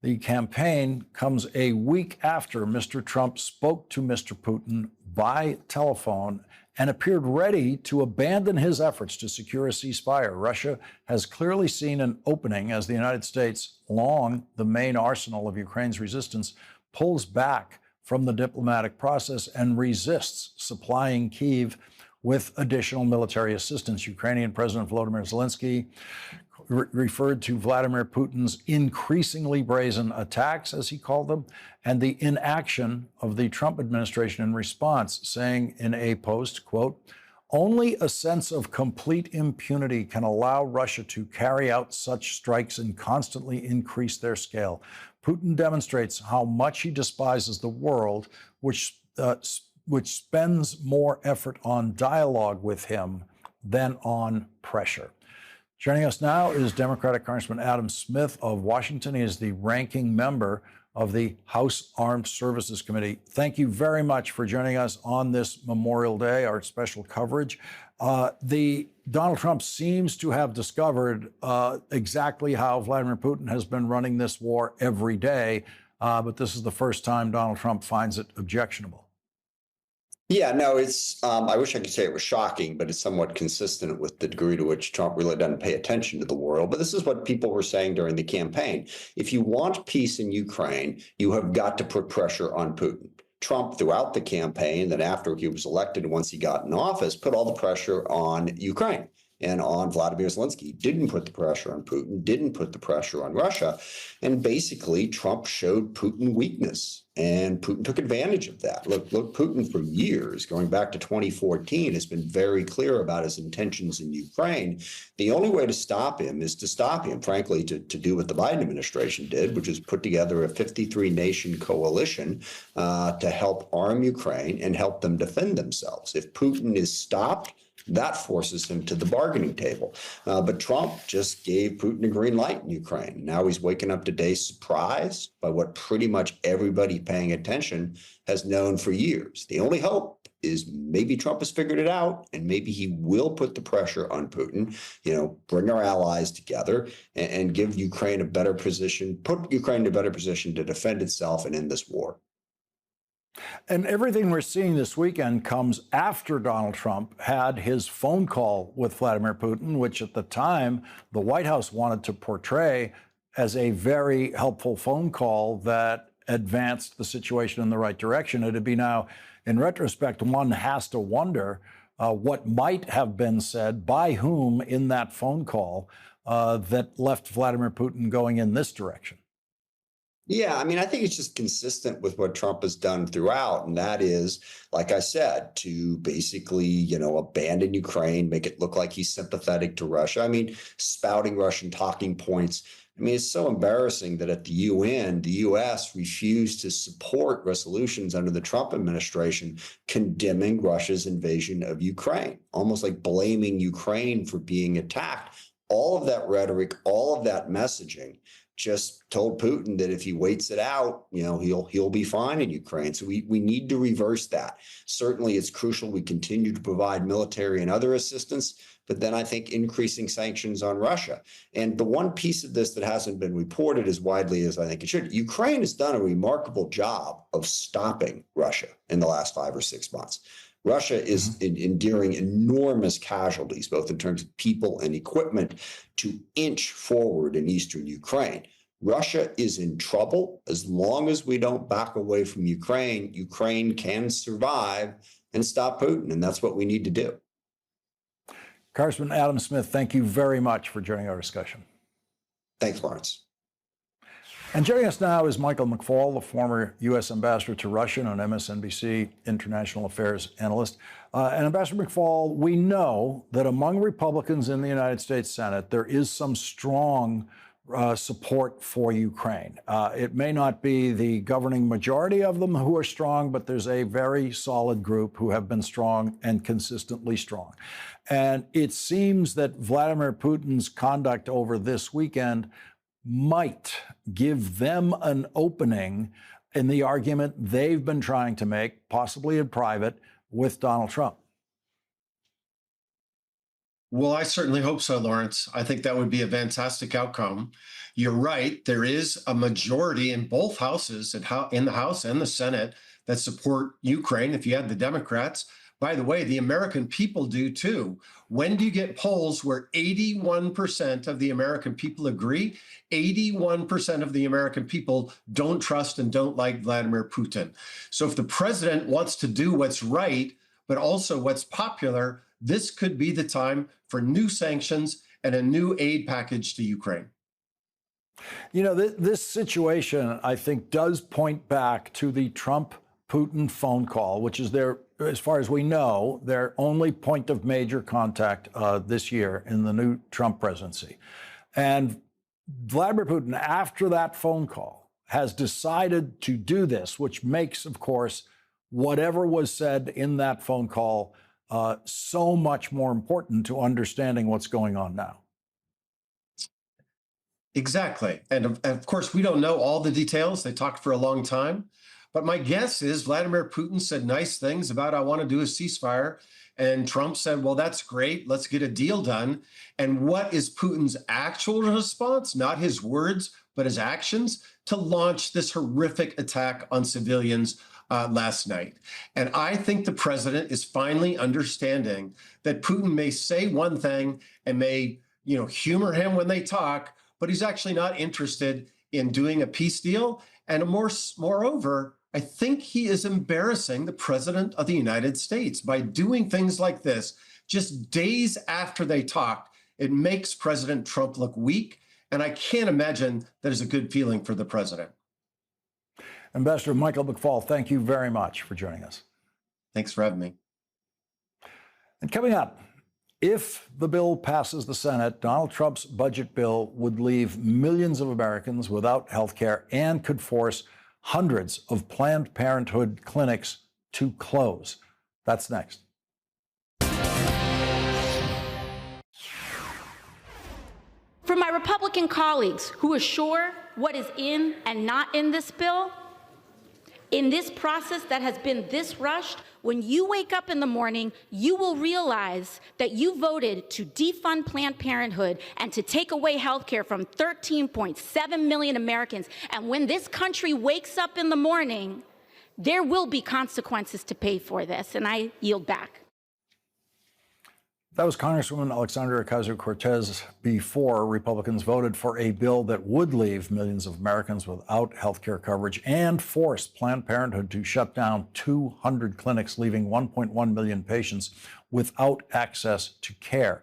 the campaign comes a week after Mr. Trump spoke to Mr. Putin by telephone and appeared ready to abandon his efforts to secure a ceasefire. Russia has clearly seen an opening as the United States, along the main arsenal of Ukraine's resistance, pulls back from the diplomatic process and resists supplying Kyiv with additional military assistance. Ukrainian President Volodymyr Zelensky referred to Vladimir Putin's increasingly brazen attacks, as he called them, and the inaction of the Trump administration in response, saying in a post, quote, only a sense of complete impunity can allow Russia to carry out such strikes and constantly increase their scale. Putin demonstrates how much he despises the world, which spends more effort on dialogue with him than on pressure. Joining us now is Democratic Congressman Adam Smith of Washington. He is the ranking member of the House Armed Services Committee. Thank you very much for joining us on this Memorial Day, our special coverage. Donald Trump seems to have discovered exactly how Vladimir Putin has been running this war every day, but this is the first time Donald Trump finds it objectionable. Yeah, no, it's, I wish I could say it was shocking, but it's somewhat consistent with the degree to which Trump really doesn't pay attention to the world. But this is what people were saying during the campaign. If you want peace in Ukraine, you have got to put pressure on Putin. Trump, throughout the campaign, then after he was elected and once he got in office, put all the pressure on Ukraine and on Vladimir Zelensky. Didn't put the pressure on Putin, didn't put the pressure on Russia. And basically, Trump showed Putin weakness, and Putin took advantage of that. Look, Putin for years, going back to 2014, has been very clear about his intentions in Ukraine. The only way to stop him is to stop him, frankly, to do what the Biden administration did, which is put together a 53-nation coalition to help arm Ukraine and help them defend themselves. If Putin is stopped, that forces him to the bargaining table. But Trump just gave Putin a green light in Ukraine. Now he's waking up today surprised by what pretty much everybody paying attention has known for years. The only hope is maybe Trump has figured it out, and maybe he will put the pressure on Putin, bring our allies together and give Ukraine a better position, put Ukraine in a better position to defend itself and end this war. And everything we're seeing this weekend comes after Donald Trump had his phone call with Vladimir Putin, which at the time the White House wanted to portray as a very helpful phone call that advanced the situation in the right direction. It'd be now, in retrospect, one has to wonder what might have been said by whom in that phone call that left Vladimir Putin going in this direction. Yeah, I mean, I think it's just consistent with what Trump has done throughout. And that is, like I said, to basically, abandon Ukraine, make it look like he's sympathetic to Russia. I mean, spouting Russian talking points. I mean, it's so embarrassing that at the UN, the U.S. refused to support resolutions under the Trump administration condemning Russia's invasion of Ukraine, almost like blaming Ukraine for being attacked. All of that rhetoric, all of that messaging just told Putin that if he waits it out, he'll be fine in Ukraine. So we need to reverse that. Certainly, it's crucial we continue to provide military and other assistance, but then I think increasing sanctions on Russia. And the one piece of this that hasn't been reported as widely as I think it should, Ukraine has done a remarkable job of stopping Russia in the last 5 or 6 months. Russia is enduring enormous casualties, both in terms of people and equipment, to inch forward in eastern Ukraine. Russia is in trouble. As long as we don't back away from Ukraine, Ukraine can survive and stop Putin, and that's what we need to do. Congressman Adam Smith, thank you very much for joining our discussion. Thanks, Lawrence. And joining us now is Michael McFaul, the former U.S. ambassador to Russia and MSNBC international affairs analyst. And Ambassador McFaul, we know that among Republicans in the United States Senate, there is some strong support for Ukraine. It may not be the governing majority of them who are strong, but there's a very solid group who have been strong and consistently strong. And it seems that Vladimir Putin's conduct over this weekend might give them an opening in the argument they've been trying to make, possibly in private, with Donald Trump. Well, I certainly hope so, Lawrence. I think that would be a fantastic outcome. You're right. There is a majority in both houses, in the House and the Senate, that support Ukraine. If you had the Democrats, by the way, the American people do too. When do you get polls where 81% of the American people agree? 81% of the American people don't trust and don't like Vladimir Putin. So if the president wants to do what's right, but also what's popular, this could be the time for new sanctions and a new aid package to Ukraine. This situation, I think, does point back to the Trump-Putin phone call, which is as far as we know, their only point of major contact this year in the new Trump presidency. And Vladimir Putin, after that phone call, has decided to do this, which makes, of course, whatever was said in that phone call so much more important to understanding what's going on now. Exactly. And of course, we don't know all the details. They talked for a long time. But my guess is Vladimir Putin said nice things about, I want to do a ceasefire. And Trump said, well, that's great. Let's get a deal done. And what is Putin's actual response? Not his words, but his actions to launch this horrific attack on civilians last night. And I think the president is finally understanding that Putin may say one thing and may, humor him when they talk, but he's actually not interested in doing a peace deal. And moreover, I think he is embarrassing the president of the United States by doing things like this just days after they talked. It makes President Trump look weak. And I can't imagine that is a good feeling for the president. Ambassador Michael McFaul, thank you very much for joining us. Thanks for having me. And coming up, if the bill passes the Senate, Donald Trump's budget bill would leave millions of Americans without health care and could force hundreds of Planned Parenthood clinics to close. That's next. For my Republican colleagues who are sure what is in and not in this bill, in this process that has been this rushed, when you wake up in the morning, you will realize that you voted to defund Planned Parenthood and to take away health care from 13.7 million Americans. And when this country wakes up in the morning, there will be consequences to pay for this. And I yield back. That was Congresswoman Alexandria Ocasio-Cortez before Republicans voted for a bill that would leave millions of Americans without health care coverage and force Planned Parenthood to shut down 200 clinics, leaving 1.1 million patients without access to care.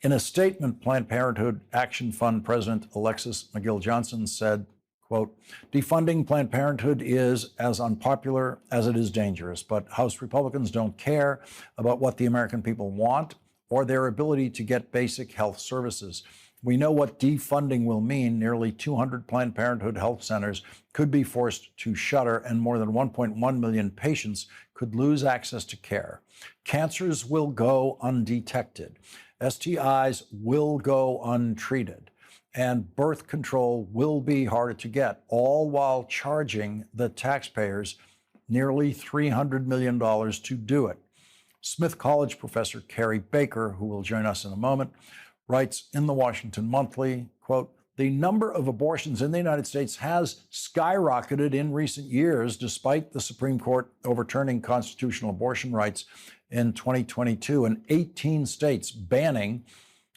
In a statement, Planned Parenthood Action Fund President Alexis McGill Johnson said, quote, defunding Planned Parenthood is as unpopular as it is dangerous, but House Republicans don't care about what the American people want or their ability to get basic health services. We know what defunding will mean. Nearly 200 Planned Parenthood health centers could be forced to shutter, and more than 1.1 million patients could lose access to care. Cancers will go undetected. STIs will go untreated. And birth control will be harder to get, all while charging the taxpayers nearly $300 million to do it. Smith College professor Carrie Baker, who will join us in a moment, writes in the Washington Monthly, quote, the number of abortions in the United States has skyrocketed in recent years, despite the Supreme Court overturning constitutional abortion rights in 2022 and 18 states banning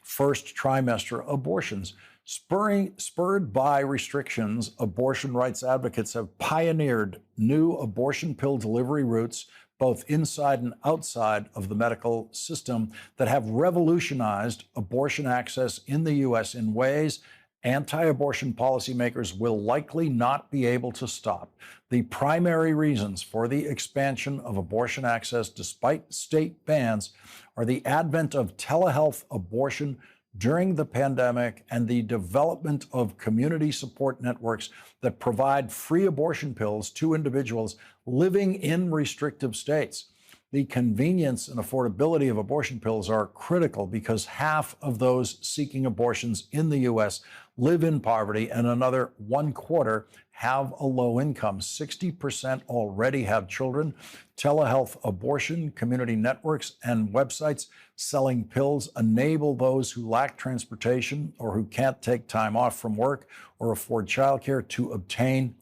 first trimester abortions. Spurred by restrictions, abortion rights advocates have pioneered new abortion pill delivery routes, both inside and outside of the medical system, that have revolutionized abortion access in the U.S. in ways anti-abortion policymakers will likely not be able to stop. The primary reasons for the expansion of abortion access, despite state bans, are the advent of telehealth abortion during the pandemic and the development of community support networks that provide free abortion pills to individuals living in restrictive states. The convenience and affordability of abortion pills are critical because half of those seeking abortions in the U.S. live in poverty and another 1/4 have a low income. 60% already have children. Telehealth abortion, community networks, and websites selling pills enable those who lack transportation or who can't take time off from work or afford childcare to obtain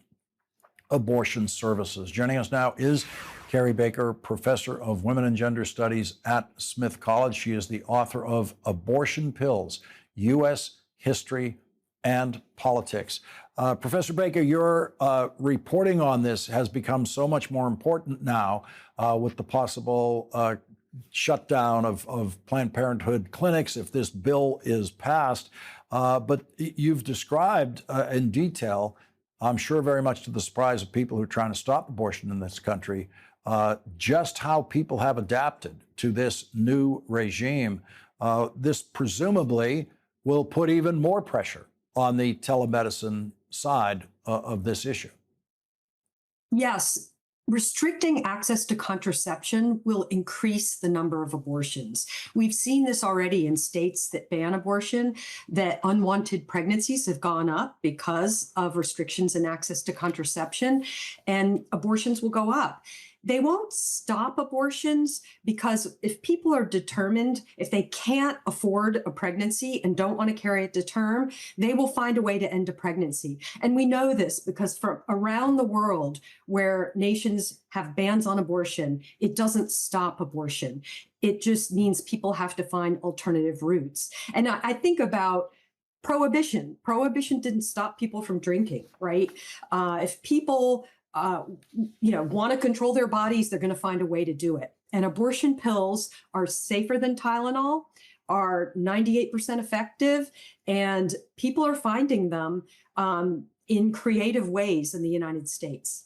abortion services. Joining us now is Carrie Baker, professor of women and gender studies at Smith College. She is the author of Abortion Pills, U.S. History and Politics. Professor Baker, your reporting on this has become so much more important now with the possible shutdown of Planned Parenthood clinics if this bill is passed. But you've described in detail, I'm sure very much to the surprise of people who are trying to stop abortion in this country, just how people have adapted to this new regime. This presumably will put even more pressure on the telemedicine side of this issue. Yes, restricting access to contraception will increase the number of abortions. We've seen this already in states that ban abortion, that unwanted pregnancies have gone up because of restrictions in access to contraception, and abortions will go up. They won't stop abortions because if people are determined, if they can't afford a pregnancy and don't want to carry it to term, they will find a way to end a pregnancy. And we know this because from around the world where nations have bans on abortion, it doesn't stop abortion. It just means people have to find alternative routes. And I think about prohibition. Prohibition didn't stop people from drinking, right? If people want to control their bodies, they're going to find a way to do it. And abortion pills are safer than Tylenol, are 98% effective, and people are finding them in creative ways in the United States.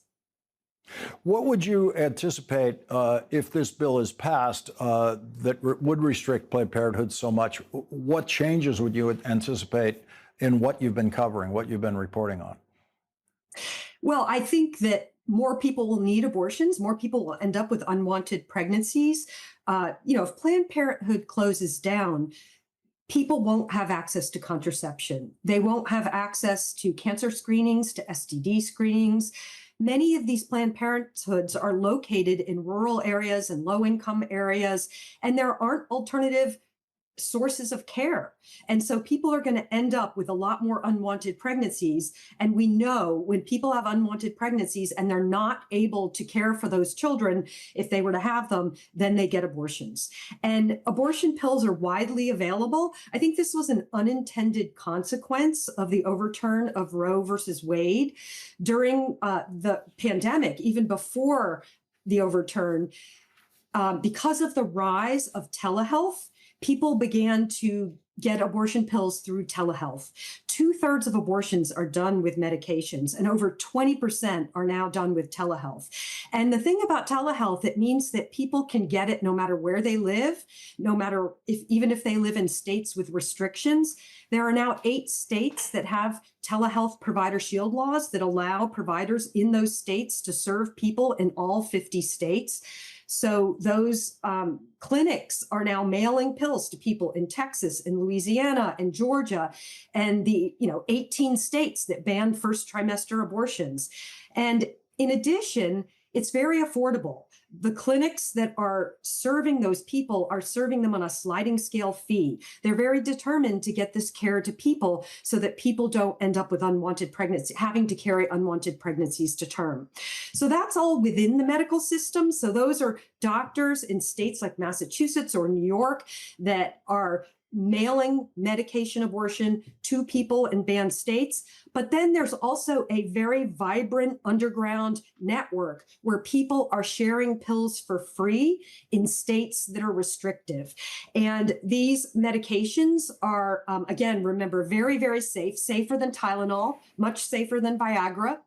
What would you anticipate if this bill is passed that would restrict Planned Parenthood so much? What changes would you anticipate in what you've been covering, what you've been reporting on? Well, I think that more people will need abortions. More people will end up with unwanted pregnancies. If Planned Parenthood closes down, people won't have access to contraception. They won't have access to cancer screenings, to STD screenings. Many of these Planned Parenthoods are located in rural areas and low-income areas, and there aren't alternative sources of care. And so people are going to end up with a lot more unwanted pregnancies. And we know when people have unwanted pregnancies and they're not able to care for those children, if they were to have them, then they get abortions. And abortion pills are widely available. I think this was an unintended consequence of the overturn of Roe versus Wade during the pandemic, even before the overturn, because of the rise of telehealth. People began to get abortion pills through telehealth. 2/3 of abortions are done with medications, and over 20% are now done with telehealth. And the thing about telehealth, it means that people can get it no matter where they live, no matter even if they live in states with restrictions. There are now 8 states that have telehealth provider shield laws that allow providers in those states to serve people in all 50 states. So those clinics are now mailing pills to people in Texas, in Louisiana, and Georgia, and the 18 states that ban first trimester abortions. And in addition, it's very affordable. The clinics that are serving those people are serving them on a sliding scale fee. They're very determined to get this care to people so that people don't end up with unwanted pregnancy, having to carry unwanted pregnancies to term. So that's all within the medical system. So those are doctors in states like Massachusetts or New York that are mailing medication abortion to people in banned states. But then there's also a very vibrant underground network where people are sharing pills for free in states that are restrictive. And these medications are, again, remember, very, very safe, safer than Tylenol, much safer than Viagra.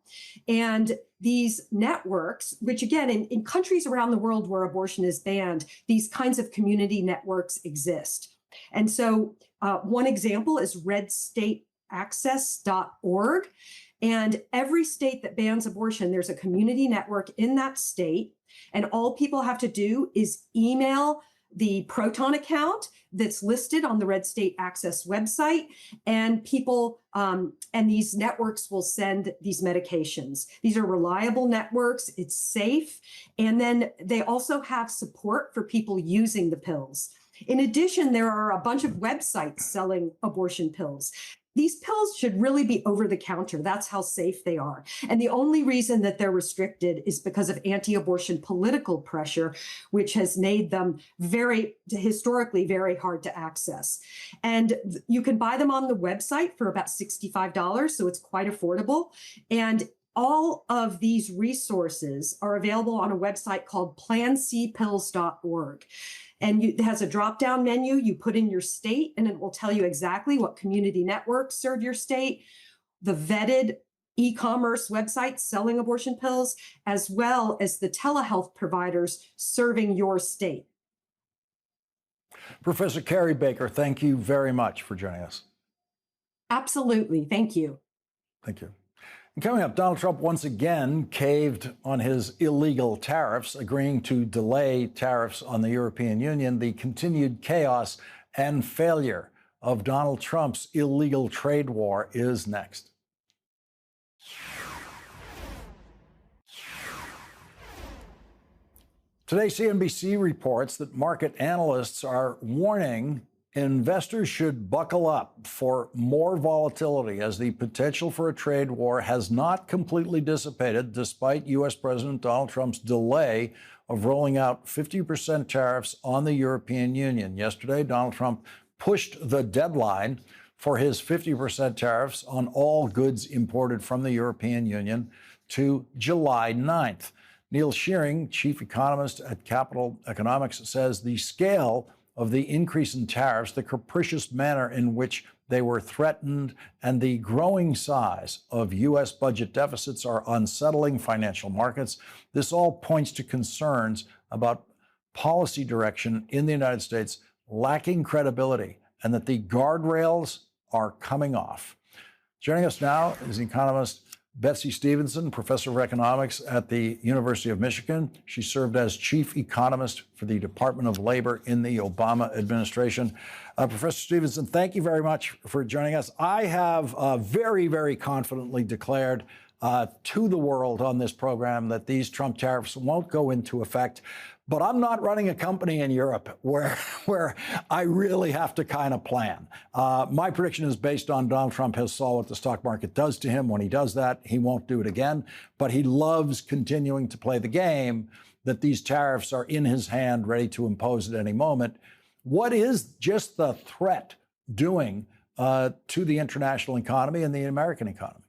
And these networks, which again, in countries around the world where abortion is banned, these kinds of community networks exist. And so one example is redstateaccess.org. And every state that bans abortion, there's a community network in that state. And all people have to do is email the Proton account that's listed on the Red State Access website. And people and these networks will send these medications. These are reliable networks. It's safe. And then they also have support for people using the pills. In addition, there are a bunch of websites selling abortion pills. These pills should really be over the counter. That's how safe they are. And the only reason that they're restricted is because of anti-abortion political pressure, which has made them historically very hard to access. And you can buy them on the website for about $65, so it's quite affordable. And all of these resources are available on a website called PlanCpills.org. And it has a drop-down menu. You put in your state, and it will tell you exactly what community networks serve your state, the vetted e-commerce websites selling abortion pills, as well as the telehealth providers serving your state. Professor Carrie Baker, thank you very much for joining us. Absolutely. Thank you. Thank you. Coming up, Donald Trump once again caved on his illegal tariffs, agreeing to delay tariffs on the European Union. The continued chaos and failure of Donald Trump's illegal trade war is next. Today, CNBC reports that market analysts are warning investors should buckle up for more volatility as the potential for a trade war has not completely dissipated despite U.S. President Donald Trump's delay of rolling out 50% tariffs on the European Union. Yesterday, Donald Trump pushed the deadline for his 50% tariffs on all goods imported from the European Union to July 9th. Neil Shearing, chief economist at Capital Economics, says the scale of the increase in tariffs, the capricious manner in which they were threatened, and the growing size of U.S. budget deficits are unsettling financial markets. This all points to concerns about policy direction in the United States lacking credibility and that the guardrails are coming off. Joining us now is economist Betsy Stevenson, professor of economics at the University of Michigan. She served as chief economist for the Department of Labor in the Obama administration. Professor Stevenson, thank you very much for joining us. I have very, very confidently declared to the world on this program that these Trump tariffs won't go into effect. But I'm not running a company in Europe where I really have to kind of plan. My prediction is based on Donald Trump has saw what the stock market does to him. When he does that, he won't do it again. But he loves continuing to play the game that these tariffs are in his hand, ready to impose at any moment. What is just the threat doing to the international economy and the American economy?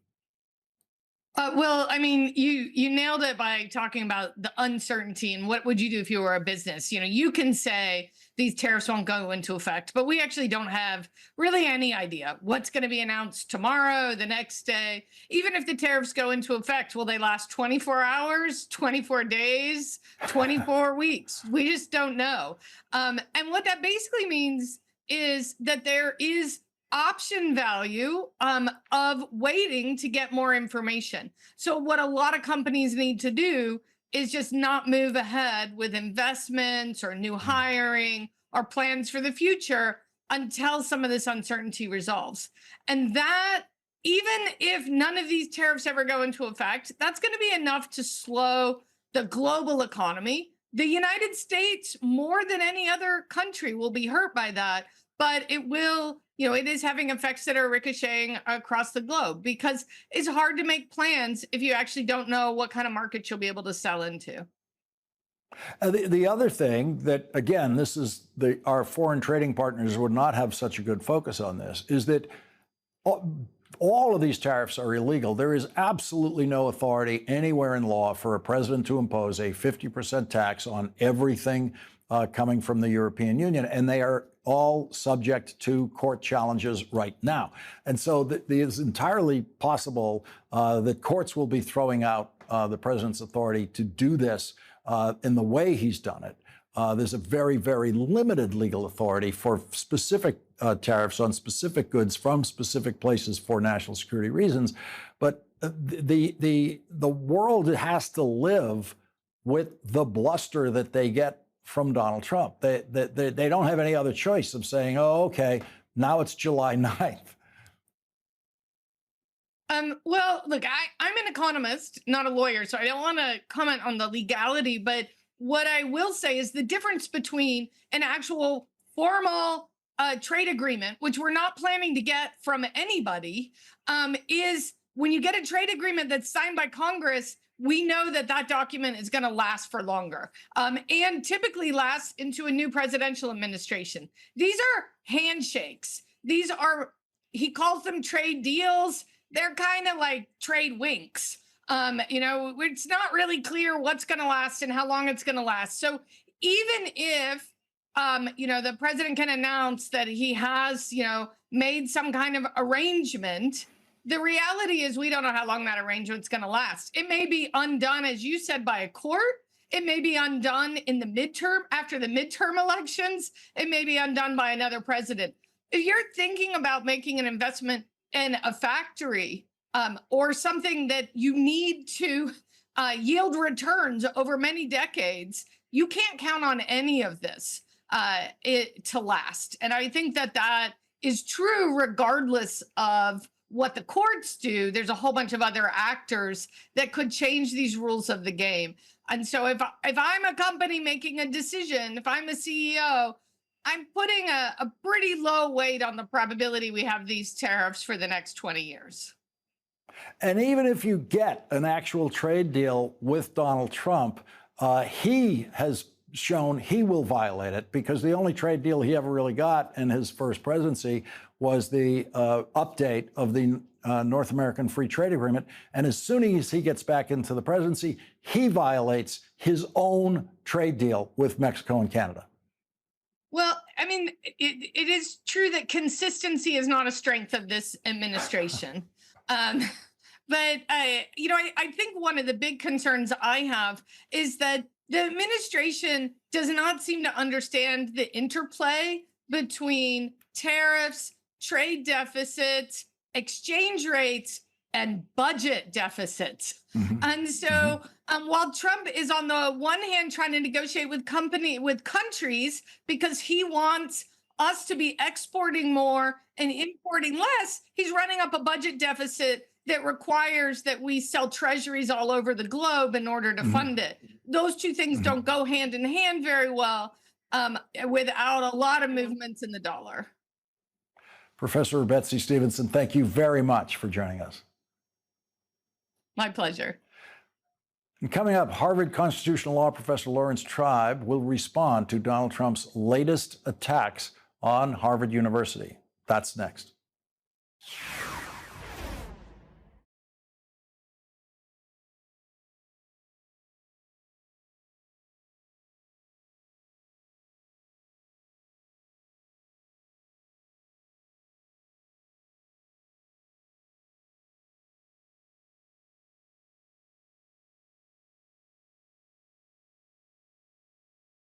Well, I mean, you nailed it by talking about the uncertainty and what would you do if you were a business? You know, you can say these tariffs won't go into effect, but we actually don't have really any idea what's going to be announced tomorrow, the next day. Even if the tariffs go into effect, will they last 24 hours, 24 days, 24 weeks? We just don't know. And what that basically means is that there is option value of waiting to get more information. So what a lot of companies need to do is just not move ahead with investments or new hiring or plans for the future until some of this uncertainty resolves. And that, even if none of these tariffs ever go into effect, that's going to be enough to slow the global economy. The United States, more than any other country, will be hurt by that, but it will, you know, it is having effects that are ricocheting across the globe because it's hard to make plans if you actually don't know what kind of market you'll be able to sell into. The other thing that, again, this is our foreign trading partners would not have such a good focus on this, is that all of these tariffs are illegal. There is absolutely no authority anywhere in law for a president to impose a 50% tax on everything coming from the European Union, and they are all subject to court challenges right now. And so it is entirely possible that courts will be throwing out the president's authority to do this in the way he's done it. There's a very, very limited legal authority for specific tariffs on specific goods from specific places for national security reasons. But the world has to live with the bluster that they get from Donald Trump. They don't have any other choice of saying, oh, okay, now it's July 9th. Well, look, I'm an economist, not a lawyer, so I don't want to comment on the legality, but what I will say is the difference between an actual formal trade agreement, which we're not planning to get from anybody, is when you get a trade agreement that's signed by Congress, we know that that document is going to last for longer and typically lasts into a new presidential administration. These are handshakes. These are, he calls them trade deals. They're kind of like trade winks. You know, it's not really clear what's going to last and how long it's going to last. So even if, you know, the president can announce that he has, you know, made some kind of arrangement, the reality is we don't know how long that arrangement's going to last. It may be undone, as you said, by a court. It may be undone in the midterm, after the midterm elections. It may be undone by another president. If you're thinking about making an investment in a factory or something that you need to yield returns over many decades, you can't count on any of this to last. And I think that that is true regardless of what the courts do. There's a whole bunch of other actors that could change these rules of the game. And so if I'm a company making a decision, if I'm a CEO, I'm putting a pretty low weight on the probability we have these tariffs for the next 20 years. And even if you get an actual trade deal with Donald Trump, he has shown he will violate it, because the only trade deal he ever really got in his first presidency was the update of the North American Free Trade Agreement. And as soon as he gets back into the presidency, he violates his own trade deal with Mexico and Canada. Well, I mean, it is true that consistency is not a strength of this administration. But I think one of the big concerns I have is that the administration does not seem to understand the interplay between tariffs, trade deficits, exchange rates, and budget deficits. And so while Trump is on the one hand trying to negotiate with countries because he wants us to be exporting more and importing less, he's running up a budget deficit that requires that we sell treasuries all over the globe in order to fund it. Those two things don't go hand in hand very well without a lot of movements in the dollar. Professor Betsy Stevenson, thank you very much for joining us. My pleasure. And coming up, Harvard constitutional law professor Laurence Tribe will respond to Donald Trump's latest attacks on Harvard University. That's next.